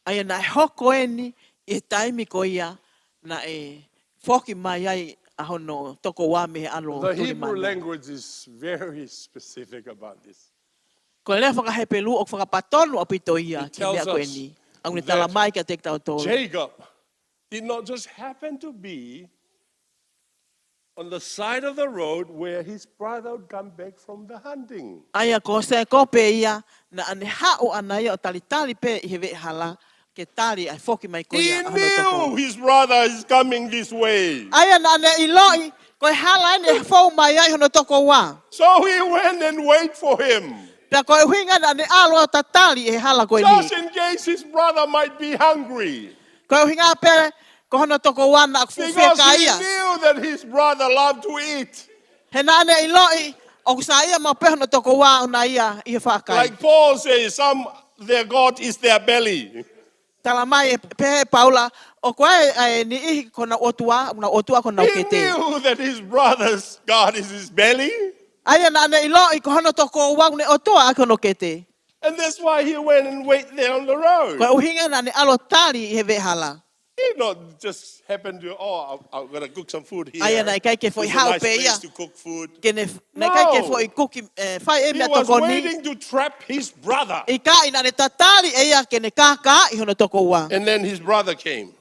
Ai na hoko e ni e taimi ko ia na e whoki mai ai a hono toko wame he alo The tuli Hebrew mana. language is very specific about this. Ko lea whakahepelu o whakapatonu o pito ia It ke mea tells ko e us ni. Ang ni tala that mai ka tek tau tōru. Jacob did not just happen to be on the side of the road where his brother would come back from the hunting. Aia ko se kope ia na ane hao ana ia o talitali pe i hewe hala ke tali ai whoki mai ko He ia a hono toko. knew his brother is coming this way. Aia na ane iloi ko e hala ane whau mai ai hono toko wā. So he went and waited for him. Pea ko e huinga na ane alo o tatali e hala ko e ni. Just in case his brother might be hungry. Ko e huinga pe ko hono toko wā na akfuwhia Because ka he ia. knew that his brother loved to eat. He na ane iloi o kusa ia ma pe hono toko wā una ia i he whakai. Like Paul says, some their God is their belly. Tala mai e pehe Paula o koe e ni ihi kona otua, una otua kona He okete. knew that his brother's God is his belly. Aia na ane iloi ko hono toko wā une otua a kono okete. And that's why he went and waited there on the road. Ko e uhinga na ane alo tali i he vehala. He not just happened to, I'm going to cook some food here. Ai ana kai ke foi It's a hao nice pe ia. place to cook food. Ke ne na kai ke foi kuki fai e He mea was toko ni. waiting to trap his brother. I ka ina ne tatari e ia ke ne kaka i hono toko ua. And then his brother came.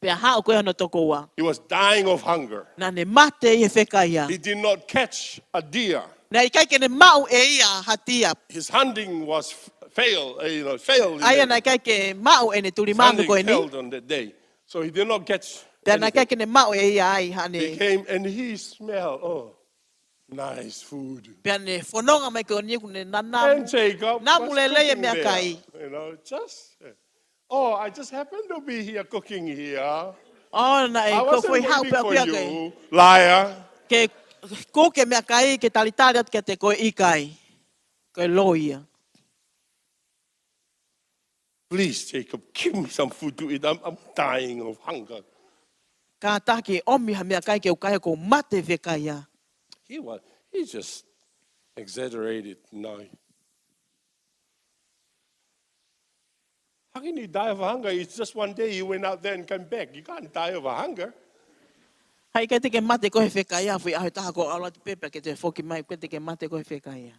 Pea hao koe hono toko ua. He was dying of hunger. Na ne mate i he wheka ia. He did not catch a deer. Na i kai ke ne mau e ia hatia. His hunting was failed. Ai ana kai ke mau e ne turi His mangu hunting koe ni. failed on that day. So he did not catch Pea na kai anything. ke ne mau e ia ai He hane. came and he smelled, nice food. Pea ne whanonga mai ko ni kune nanamu. And Jacob Na was mulele e cooking mea there. kai. I just happened to be here cooking here. O na e I ko wasn't foi hao waiting pea for kuia kai. you, liar. Ke ko ke mea kai ke talitari at ke te koe i kai. Koe loia. Please, Jacob, give me some food to eat. I'm dying of hunger. Ka taki omi ha mea kai ke ukai ko mate wheka ia. He just exaggerated. No. How can you die of hunger? It's just one day you went out there and came back. You can't die of hunger. Hai kai te ke mate ko he wheka ia. Fui aho taha ko aula te pepe ke te whoki mai. Kai te ke mate ko he wheka ia.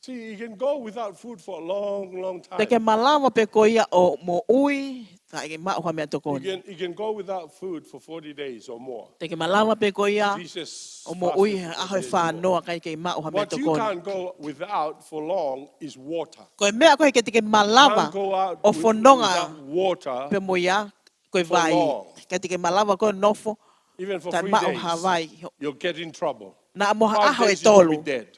See, you can go without food for a long, long Te ke time. malawa pe ko ia o mo ui. Ta ke mao ha mea tokoni. You can go without food for 40 days or more. Te ke malawa pe ko ia. Jesus O mo ui fasted for aho e 40 days or more. whanoa kai ke mao ha mea What you tokoni. can't go without for long is water. Koe mea koe ke te ke malawa Can't go out o whanonga without water pe mo ia. Koe for vai. long. Kai te ke malawa koe nofo. Even for Tai 3 mao days. Hawaii. You'll get in trouble. Na mo 5 aho e days you will be tolu. dead.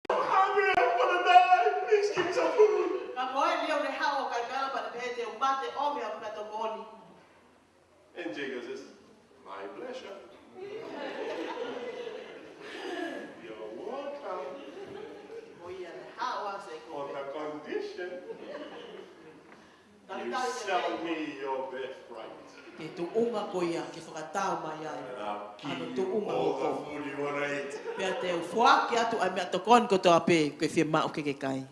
I'm hungry, I'm gonna die. Please give me some food. And Jacob says, my pleasure. You're welcome. On the condition you sell me your birthright. Ke tuunga ko ia, ke whakatau mai ai. And I'll Ano give you tuunga all ko. the food you want to eat. Pea te uwhaki atu ai mea tokon ko toa pe, koe whia mao ke kai.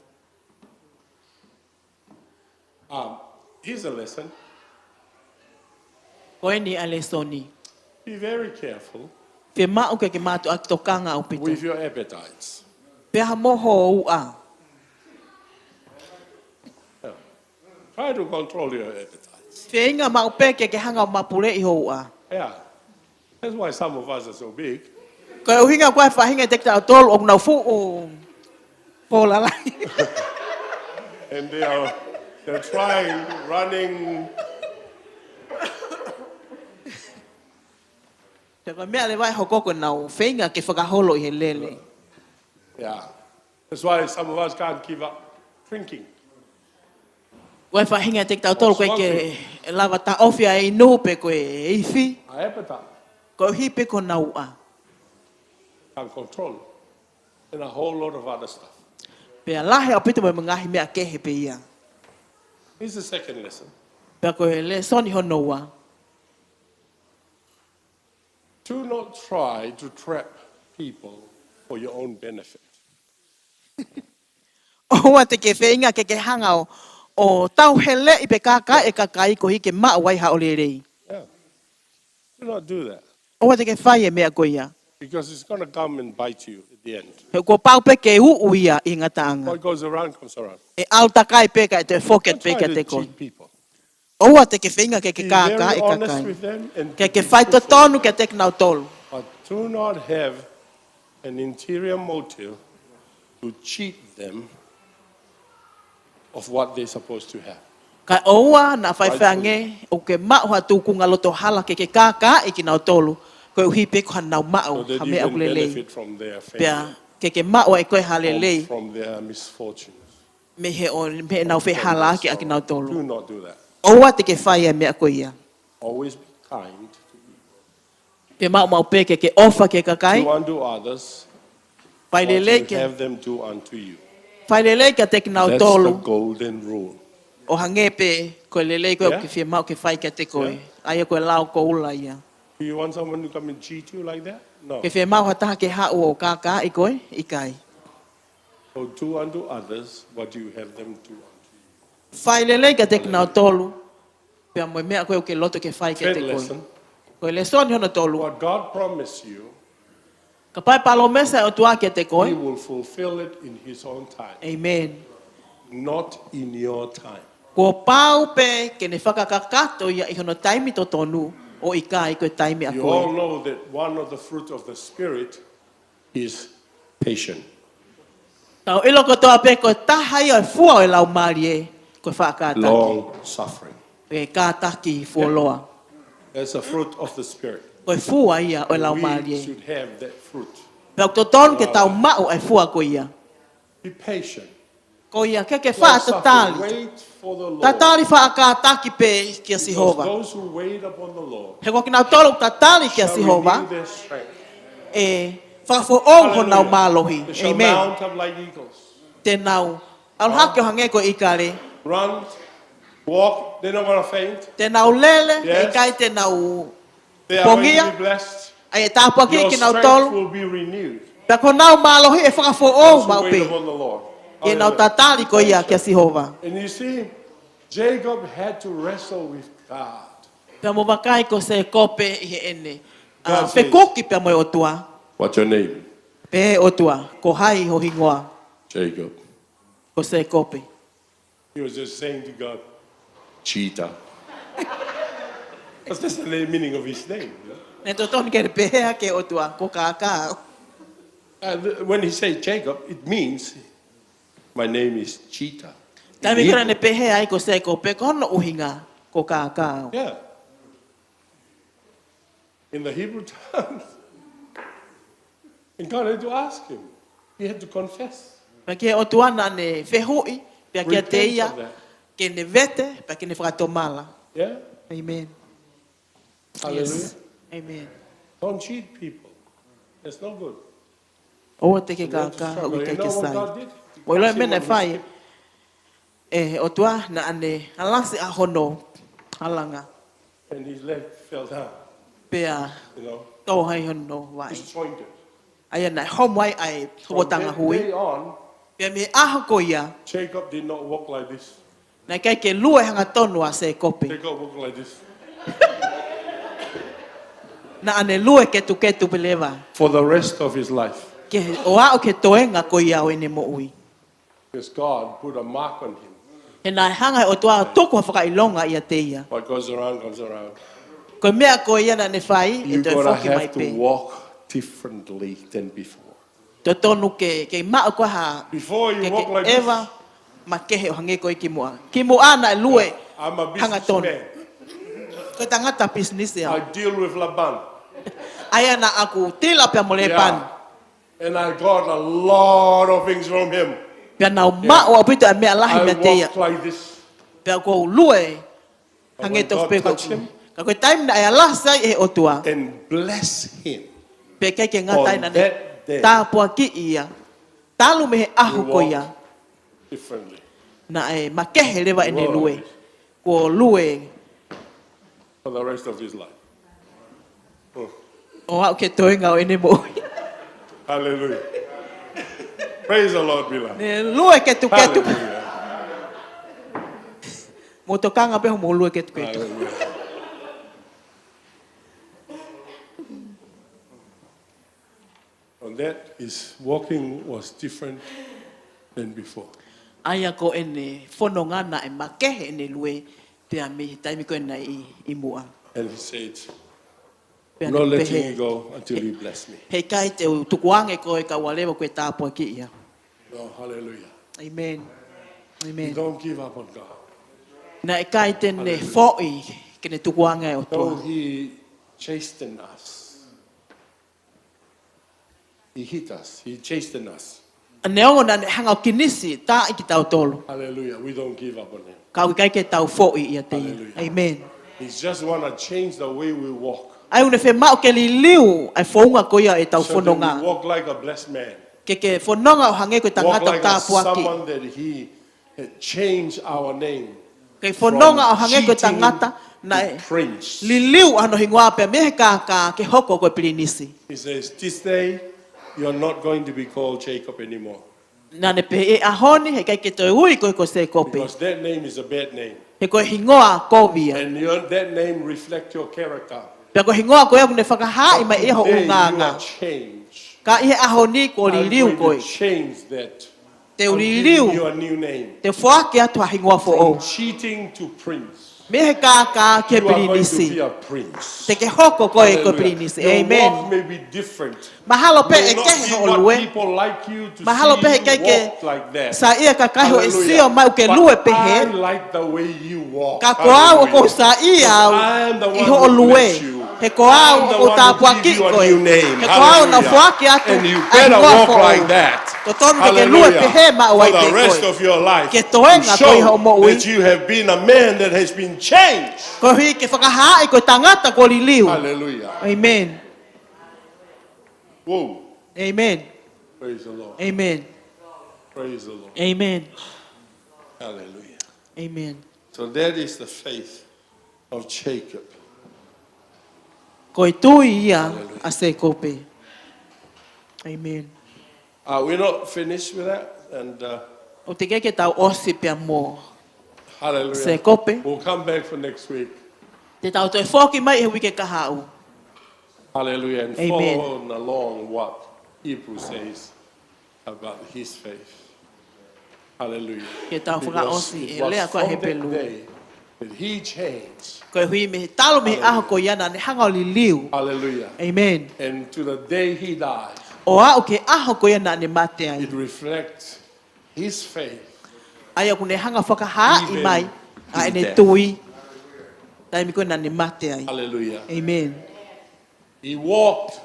Here's a lesson. Koe ni a lesoni. Be very careful Whia mao ke mātu a tokanga au pito. with your appetites. Pea ha moho ua. Yeah. Try to control your appetites. Whia inga mao pe ke hanga o mapure i ho ua. Yeah. That's why some of us are so big. Koe uhinga koe whahinga te tau tolu o nau fu o pōlalai. And they're trying, running. Te koe mea le vai hokoko nau, whainga ke whakaholo i he lele. Yeah. That's why some of us can't give up drinking. Koe whahinga te tau tolu koe ke lava ta ofia i nu pe koe iwi. Our appetite Koe hipe ko nau a. can't control it. And a whole lot of other stuff. Pea lahe au pito mai mangahi mea kehe pe ia. Here's the second lesson. Pea koe le soni hono ua. Do not try to trap people for your own benefit. Oa te ke whainga ke hanga o tau hele i pe kaka e kakai ko hike maa wai ha o le rei. Yeah. Do not do that. Oa te ke whai e mea ko ia. Because it's going to come and bite you at the end. He ko pau pe ke uu ia i ngataanga. What goes around comes around. E au takai pe ka e te foket Don't pe try ka to te ko. cheat people. Oa te ke whainga ke Be kaka very e honest kakai. with them and Ke be whai to truthful. tonu ke te knau tolu. But do not have an interior motive to cheat them of what they're supposed to have. Ka oa na whai whange o ke mao tu kunga loto hala ke kaka e ki nau tolu. Koe uhi pe ko hanau mao So that ha you mea can ulelei. benefit from their Pea failure, ke mao e koe halelei. from their misfortunes. Me he o me nau whi hala ki a ki nau Do tolu. not do that. Oa te ke whai e mea ko ia. Always be kind Pe mau pe ke ofa ke kakai. to unto others Pai what lele you ke have them do unto you. pai lele ke te ki nau That's the tolu. golden rule. O hange pe ko lele ko Yeah. ke whi mau ke whai ke te koe. Yeah. Ai ko lau ko ula ia. Do you want someone to come and cheat you like that? No. Ke whi mau hataha ke hau o kaka i koe i kai. So do unto others what you have them do unto you. Fai lele ka te kina tolu. Pea mo mea koe o ke loto ke fai ke Third te koe. lesson, Koe le soni hono tolu. what God promised you, Ka pai palo mesa o tua ke te He koe. will fulfill it in His own time, Amen. not in your time. Ko pau pe ke ne whakakakato ia i hono taimi to tonu o i ka i koe taimi a You all koe. know that one of the fruit of the Spirit is patience. Tau ilo ko toa pe koe tahai o e fua o e lau mari e koe whakataki. Long suffering. E kātaki fua loa. That's a fruit of the Spirit. Koe fua ia o e lau And mari we e. should have that fruit. Pea to tonu ke tau mao e fua ko ia. Be patient. Ko ia ke Long wha suffering. tatali. Wait for the Lord. Tatali whakataki pe kia Because Sihova. those who wait upon the Lord He ko kina tolu tatali kia shall Sihova. renew their strength. E whakafo o ho nau Hallelujah. mālohi. They shall Amen. mount up like eagles. Te nau. Al hake o hange ko ikare. Run, walk, they're not going to faint. Te nau lele, Yes. e kai te nau They are going to pongia. be blessed. Ai e tāpua ki Your ki nau strength tolu. will be renewed. Pea ko nau mālohi e whakafo o Those who mau wait pe. upon the Lord. E nau Hallelujah. tatali ko ia kia Sihova. And you see, Jacob had to wrestle with God. Pea mo makai ko se kope i he ene. God says- Whekoki pea mo e otua. What's your name? Pe otua. Ko hai ho hingoa. Jacob. Ko se kope. He was just saying to God, cheetah. Because that's the meaning of his name. You know? Ne to tonu ke pehea ke otua. Ko kākā. And when he says Jacob, it means my name is cheetah. In Tami kora ne Hebrew. pehea ai ko se kope. Ko hono uhinga. Ko kākā. Yeah. In the Hebrew tongue. And God had to ask him. He had to confess. Pea ke otua na ne whehoi. Pea kia te Repent ia. of that. Ke ne vete. Pea ke ne whakatomala. Yeah? Amen. Hallelujah. Yes. Amen. Don't cheat people. That's no good. O te ke You have to kākā. struggle. O You ke know what sai. God did? O loe Asked him mene on his whai. hip. E otua na ane. Alasi a hono. Halanga. And his leg fell down. Pea. You know, Tau hai hono wai. disjointed. Ai ana homai ai From hobotanga that hui. day on, Pea me aha ko ia. Jacob did not walk like this. Na kai ke lue hanga tonu a se kope. Jacob walked like this. Na ane lue ke tu pelewa. For the rest of his life. Ke o a o ke toenga ko ia o ene mo ui. Because God put a mark on him. He nai hanga o toa toko a whakailonga ia te ia. What goes around comes around. Ko mea ko ia na ne whai, e You're toi going to whoki mai have to pe. walk differently than before. To tonu ke mao ko ha, Before you ke walk like ewa, this, ma kehe o hange ko i ki mua. Ki mua na e lue, I'm a hanga tonu. businessman. Ko tangata business I ia. deal with Laban. Aya na aku tila pia mo le pan. And I got a lot of things from him. Pia na mao o pito a mea lahi I mea te ia. walked like this. Pia ko lue, But hange when to God pe ko. touched him Ka koe taim na aya lasa e o tua. and bless him, Pe kai ke ngatai On na that day, ne. Tā pua ki ia. Talu me he ahu ko ia. differently. Na e makehe lewa ene Wow. lue. Ko lue. For the rest of his life. O au ke toenga o ene mo. Hallelujah. Praise the Lord, beloved. Ne lue ke tu. Hallelujah. Mo tokanga pe ho mo lue ke tu. Hallelujah. And that his walking was different than before. Aia ko ene whanonga na e makehe ene lue. Pea me taimi ko ena i mua. And he said, Pea I'm not ne letting pehe. you go until you bless me. Hei kai te tukuange ko e ka walewa koe tāpua ki ia. Oh, hallelujah. Amen. You Amen. don't give up on God. Na e kai te ne fōi ke ne tukuange o Though tua. he chastened us. He hit us. He chastened us. A neongo na ne hanga o kinisi tā i ki tau tolu. Hallelujah. We don't give up on him. Ka ui kai ke tau fōi ia te ia. Hallelujah. Amen. He just want to change the way we walk. Ai une whe mao ke li liu ai whaunga ko ia e tau So that we whanonga. walk like a blessed man. Ke whanonga o hange koe Walk tangata like tāpua ki. someone that he had changed our name. Ke whanonga o From hange koe cheating tangata na to e prince. li liu ano hingoa pe mehe ka ke hoko koe pilinisi. He says, this day you're not going to be called Jacob anymore. Nā ne pe e ahoni he kai ke toi ui koe ko se kope. Because that name is a bad name. He koe hingoa kovia. And that name reflects your character. Pea koe hingoa koe aku ne whakahai mai e ho Today you are unganga. changed. Ka ihe ahoni ko I'm liliu going koe. to change that. Te I'm giving you liliu. a new name. Te whake atua hingoa fo o. From cheating to prince. Me he ka ke You are going to be pirinisi. a prince. Te ke hoko koe ko Hallelujah. pirinisi. Your Amen. walk may be different. Mahalo pe May e not kehe be ho what lue. people like you to Mahalo see pe he you kei ke walk like that. sa ia ka kai ho e Hallelujah. sio mai ke But lue pe I he. like the way you walk. Ka koau o ko Hallelujah. sa ia I am the i one ho who lue. bless you. He I'm koau the o one ta who puaki give you a koe. new name. He koau na Hallelujah. whake atu And you ai better ngoa walk fo like o. that. To tonu te ke lue Hallelujah. pe he ma o For ai pe the rest koe. of your life. Ke To toenga koe ho show mo ui. that you have been a man that has been changed. Ko hui ke whakahai ko tangata ko liliu. Hallelujah. Amen. Whoa. Amen. Praise the Lord. Amen. Praise the Lord. Amen. Hallelujah. Amen. So that is the faith of Jacob. Ko i tui ia a se kope. Amen. We're not finished with that. And O te keke tau osi pia mo. hallelujah. Se kope. We'll come back for next week. Te tau toi whoki mai e wike kahau. Hallelujah. And Amen. follow along what Hebrews says about his faith. Hallelujah. Ke tau whaka Because osi it e was lea koa from he that pelu. day that he changed. Ko e hui me talo me aho ko iana ne hanga o li liu. Hallelujah. Amen. And to the day he died, O a o ke aho ko iana ne mate ai. it reflects his faith. Ai aku ne hanga whakaha i Even mai. A his ne death. tui. Tai mi ko na ne mate ai. Hallelujah. Amen. He walked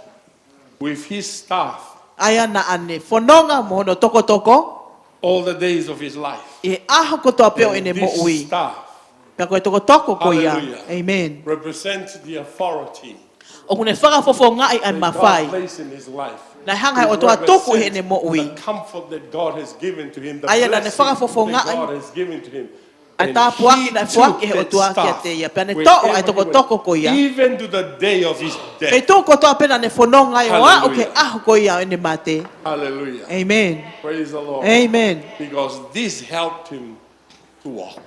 with his staff Ai ana ane whanonga mo no toko toko. all the days of his life. E aho ko toa peo And ene mo this ui. staff, Pea koe toko toko ko ia. hallelujah, Amen. represents the authority O kune whakafofo ngai ai that God mawhai. placed in his life. Na hanga It o toa tuku he ne represents mo ui. the comfort that God has given to him, the Ai ana ne blessing whakafofo that ngai. God has given to him. Ai And tā puaki he na took fuaki he o that tua kia staff te ia. Pea ne wherever toko ai he toko went, toko ko ia. even to the day of his Kei death. tō kotoa pena ne whanonga i o a o ke Hallelujah. aho ko ia ene mate. Hallelujah. Amen. Praise the Lord. Amen. Because this helped him to walk.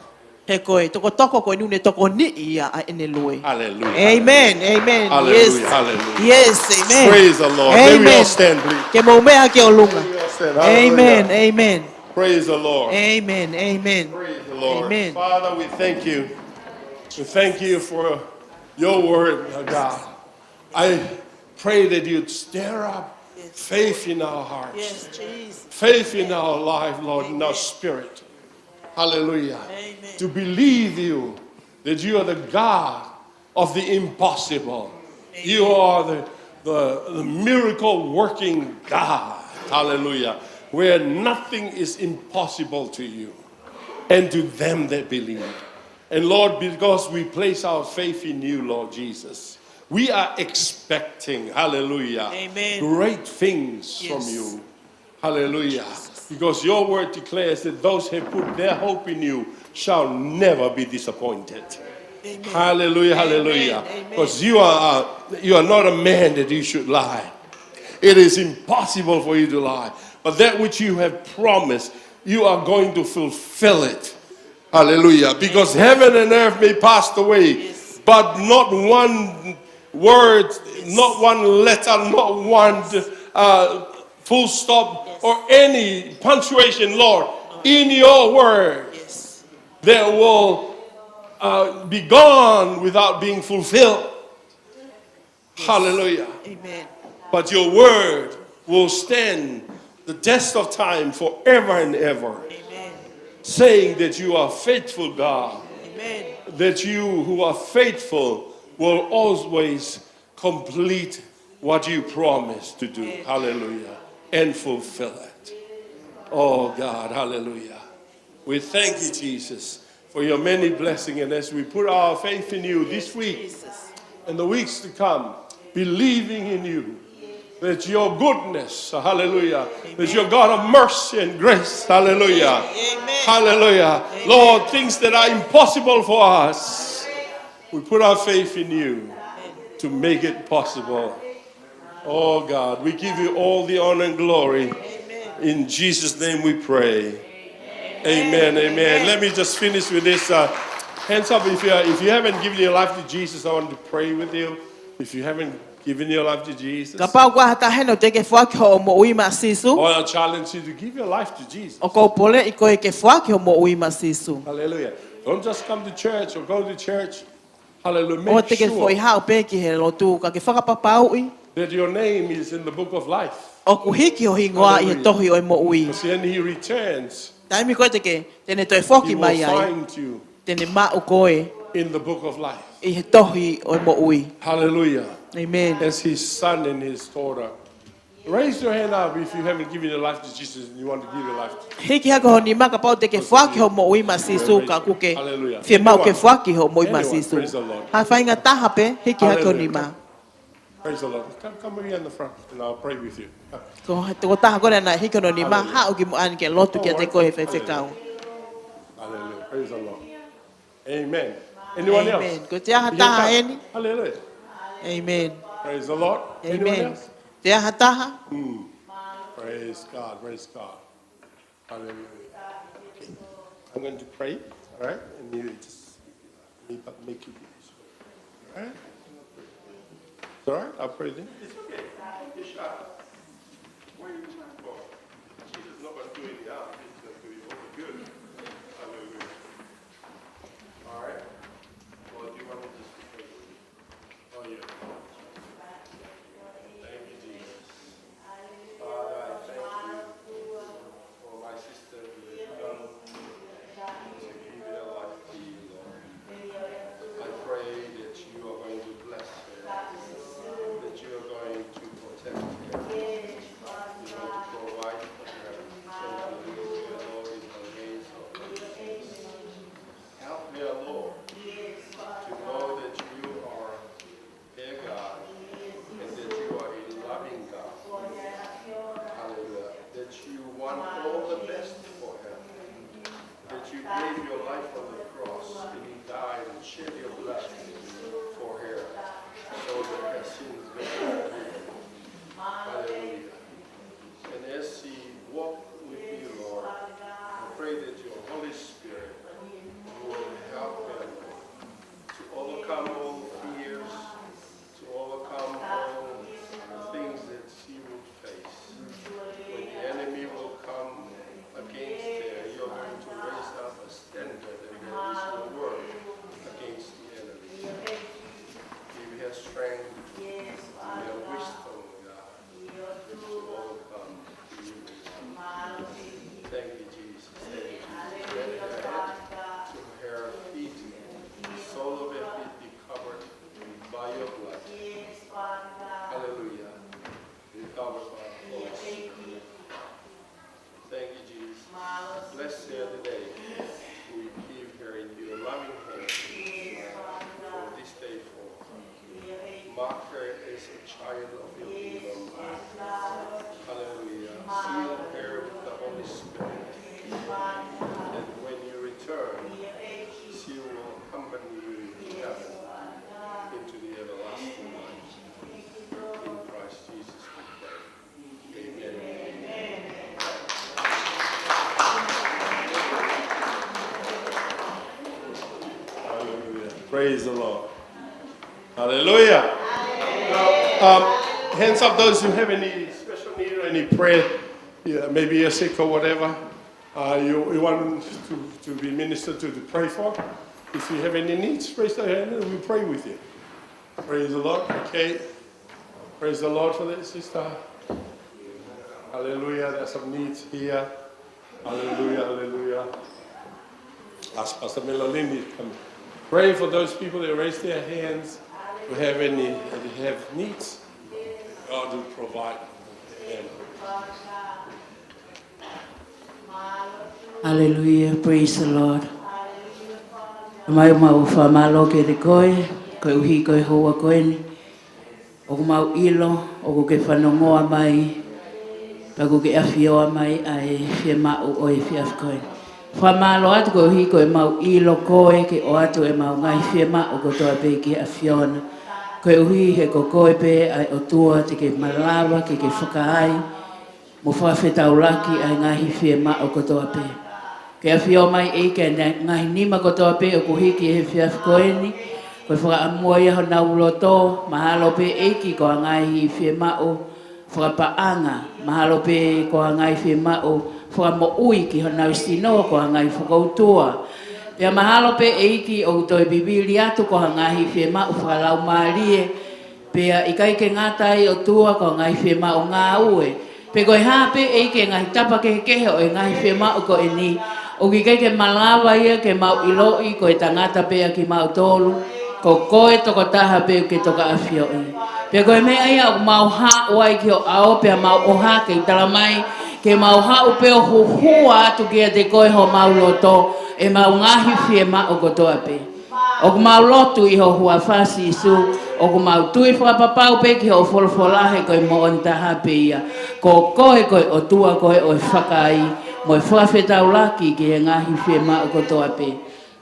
He koe toko toko ko inu ne toko ni ia a ene lue. Hallelujah. Amen. Amen. Hallelujah. Yes. Hallelujah. Yes. Amen. Praise the Lord. May we all Amen. stand, please. Ke mo mea ke o lunga. May we all stand. Hallelujah. Amen. Amen. Praise the Lord. Amen. Amen. Praise the Lord. Amen. Father, we thank you. We thank you for your word, oh God. I pray that you'd stir up faith in our hearts, Yes, Jesus. faith in our life, Lord, in our spirit. Hallelujah. Amen. To believe you, that you are the God of the impossible. You are the miracle working God. Hallelujah. Where nothing is impossible to you and to them that believe. And Lord, because we place our faith in you, Lord Jesus, we are expecting, hallelujah, Amen. great things from Yes. you. Hallelujah. Because your word declares that those who put their hope in you shall never be disappointed. Amen. Hallelujah, hallelujah. Amen. Because you are not a man that you should lie. It is impossible for you to lie. But that which you have promised, you are going to fulfill it. Hallelujah. Because heaven and earth may pass away, but not one word, not one letter, not one full stop or any punctuation, Lord, in your word Yes. that will be gone without being fulfilled. Hallelujah. Amen. But your word will stand the test of time forever and ever, Amen. saying that you are faithful, God, Amen. that you who are faithful will always complete what you promised to do. Hallelujah. And fulfill it. Oh God, hallelujah. We thank you, Jesus, for your many blessings. And as we put our faith in you this week Jesus. and the weeks to come, believing in you, that your goodness, hallelujah, that you're God of mercy and grace, hallelujah, Amen. hallelujah. Lord, things that are impossible for us, we put our faith in you to make it possible. Oh God, we give you all the honor and glory In Jesus' name we pray. Amen, amen. Let me just finish with this. Hands up if you haven't given your life to Jesus. I want to pray with you. If you haven't given your life to Jesus, Ka pau kwa hata heno te ke whaki ho mo ui ma sisu. I challenge you to give your life to Jesus. O ko pole I koe ke whaki ho mo ui ma sisu. Hallelujah. Don't just come to church or go to church. Hallelujah. O Make te ke foi sure hao pe ki he lotu ka ke whakapapau I. that your name is in the book of life. O ku hiki ho hingoa I he tohi o I mo ui. Because when he returns, Taimi koe te ke tene toi he whaki will mai ai. find you Tene ma u koe in the book of life. I he tohi o I mo ui. Hallelujah. Amen. As his son and his daughter. Raise your hand up if you haven't given your life to Jesus and you want to give your life to Jesus. Hiki haka ho ni maka pau te ke whaki ho mo ui ma sisu ka kuke. Hallelujah. Fie mau ke whaki ho mo ui ma Anyone, sisu. praise the Lord. Ha whainga taha pe hiki haka ho ni ma. Praise the Lord. Come over here in the front and I'll pray with you. Ko taha kore na hiki no ni ma ha o ki mo an ke lotu ki a te koe whai whekau. Hallelujah. Praise the Lord. Amen. Anyone Amen. else? Ko te aha taha eni. Hallelujah. Amen. Praise the Lord. Anyone Amen. else? Te aha taha. Praise God. Praise God. Hallelujah. Okay. I'm going to pray. All right. And you just make you. All right. It's all right. I'll pray then. It's okay. You're shy. Where are you shy for? Jesus is not going to do any harm. He's going to do you all the good. Hallelujah. All right. Or do you want me just to pray with you? Oh, yeah. Thank you, Jesus. Father, I thank you for my sister who has come to give their life to you, Lord. I pray that you are going to bless her, that you are going to protect her, you're going to provide for her, and you will be your Lord in her days of righteousness. Help me, Lord, to know that you are their God, and that you are a loving God. Hallelujah. That you want all the best for her. That you gave your life on the cross, and you died and shed your blood for her, so that her sins may be forgiven. Hallelujah. And as she walks with you, Lord, I pray that your Holy Spirit will help her to overcome all fears, to overcome all the things that she will face. When the enemy will come against her, you're going to raise up a standard, and there is no word against the enemy. Give her strength, give her wisdom, God, to overcome evil. Thank you, Jesus. Thank you, Jesus. Let her head to her feet, the sole of her feet be covered by your blood. Hallelujah. Be covered by the Holy Spirit. Thank you, Jesus. Bless her today. We give her in your loving hands from this day forth. Mark her as a child of your kingdom. Hallelujah. Seal her with the Holy Spirit. And when you return, she will accompany you in heaven into the everlasting life. In Christ Jesus we pray. Amen. Hallelujah. Praise the Lord. Hallelujah. Now, hands up those who have any special need or any prayer, maybe you're sick or whatever, you want to be ministered to pray for. If you have any needs, raise your hand and we'll pray with you. Praise the Lord. Okay. Praise the Lord for that, sister. Hallelujah. There's some needs here. Hallelujah. Hallelujah. Ask Pastor Melanie to come. Pray for those people that raise their hands who have needs. God will provide. Amen. Hallelujah, praise the Lord. Mai mau whamalo ke te koe, koe uhi koe hoa koe ni. O ku mau ilo, o ku ke whanongoa mai, pa ku ke awhioa mai ai whia mau o e whia koe. Whamalo atu koe uhi koe mau ilo koe ke o atu e mau ngai whia mau ko toa pe ke awhiona. Koe uhi he ko koe pe ai o tua te ke malawa ke whakaai. mo whawhetau laki ai ngahi whie ma o kotoa pe. Ke a whio mai e ke ngahi nima kotoa pe o kuhiki e he whiaf koeni, koe whakaamua ia ho na uloto, mahalo pe eiki ko a ngahi whie ma o whakapaanga, mahalo pe ko a ngahi whie ma o whakamoui ki ho na usinoa ko a ngahi whakautua. Pea mahalo pe eiki o toi bibili atu ko a ngahi whie ma o whakalau maalie, pea ikai ke ngatai o tua ko a ngahi whie ma o ngā ue. Pe koe hape eiki ngahi tapa ke kehe o e ngahi whie ma o ko e ni, o ki kai ke malawa ia ke mau iloi ko e tangata pea ki mau tolu, ko koe toko taha pe ke toka awhio i. Pea koe mea ia o mau ha oai ki o ao pea mau oha ke talamai, ke mau ha o peo huhua atu kia te koe ho mau loto, e mau ngahi whie ma o kotoa pe. O ku mau lotu i ho hua whasi isu, o ku mau tui whakapapau pe ki ho folofolahe koe mo on taha pe ia, ko koe koe o tua koe o whakai, mo e whawhetau laki ki he ngahi whie ma o kotoa pe.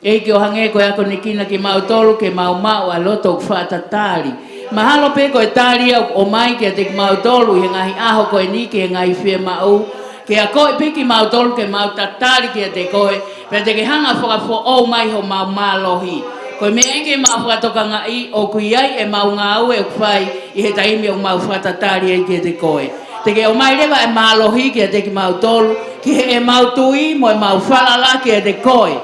E ki o hange koe ako ni kina ki mau tolu ke mau mau a loto ku whaatatari. Mahalo pe koe tari au o mai ki a te ki mau tolu he ngahi aho koe ni ki he ngahi whie ma o. Ke a koe pe ki mau tolu ke mau tatari ki a te koe, pe te ke hanga whakafo o mai ho mau malohi. Koe me eke mau whakatoka ngai o kui ai e mau ngā ue o kwhai i he taimi o mau whaatatari e ki a te koe. Te ke o mai rewa e malohi ki a te ki mau tolu, ki he e mau tui mo e mau whalala ki a te koe.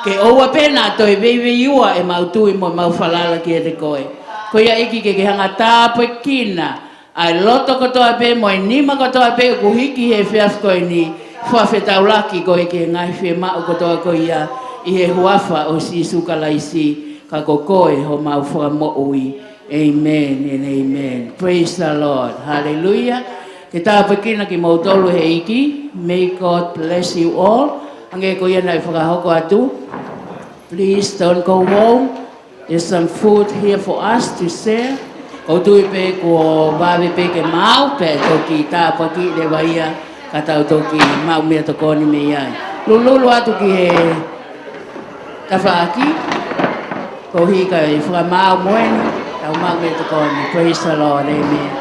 Ke oua pena toi veiwe iua e mau tui mo mau whalala ki e te koe. Ko ia iki ke hanga tāpoi kina, ai loto kotoa pe mo e nima kotoa pe o kuhiki he whiaf koe ni, whawhetau laki koe ke ngai whie mao kotoa koe ia, i he huafa o si sukalaisi, ka ko koe ho mau whakamoui. Amen and amen. Praise the Lord. Hallelujah. Ke tāpoi kina ki mautolu he iki, may God bless you all. Ange ko ia nai whakahoko atu. Please don't go home. There's some food here for us to share. Ko tui pe ko bawe pe ke mau pe toki tāpa ki le waia katau toki mau mea tokoni me iai. Lululu atu ki he tawhaaki. Ko hika i whakamau moeni tau mau mea tokoni. Praise the Lord. Amen.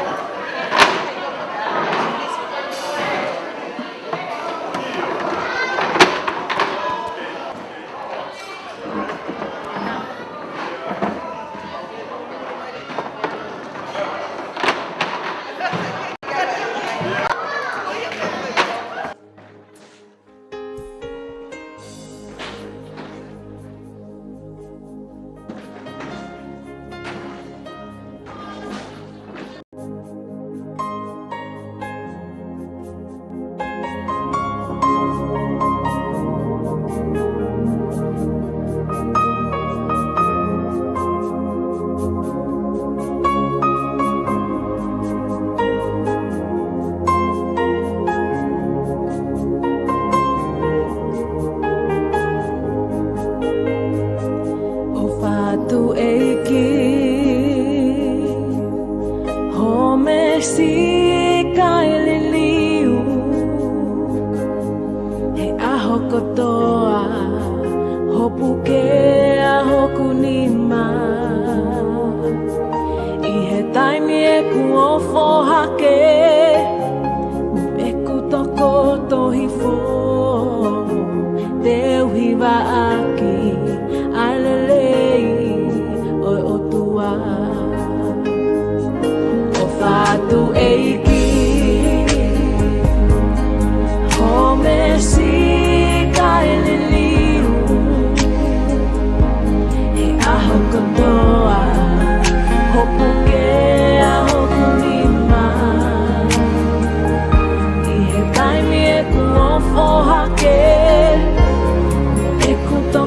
Eko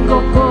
koko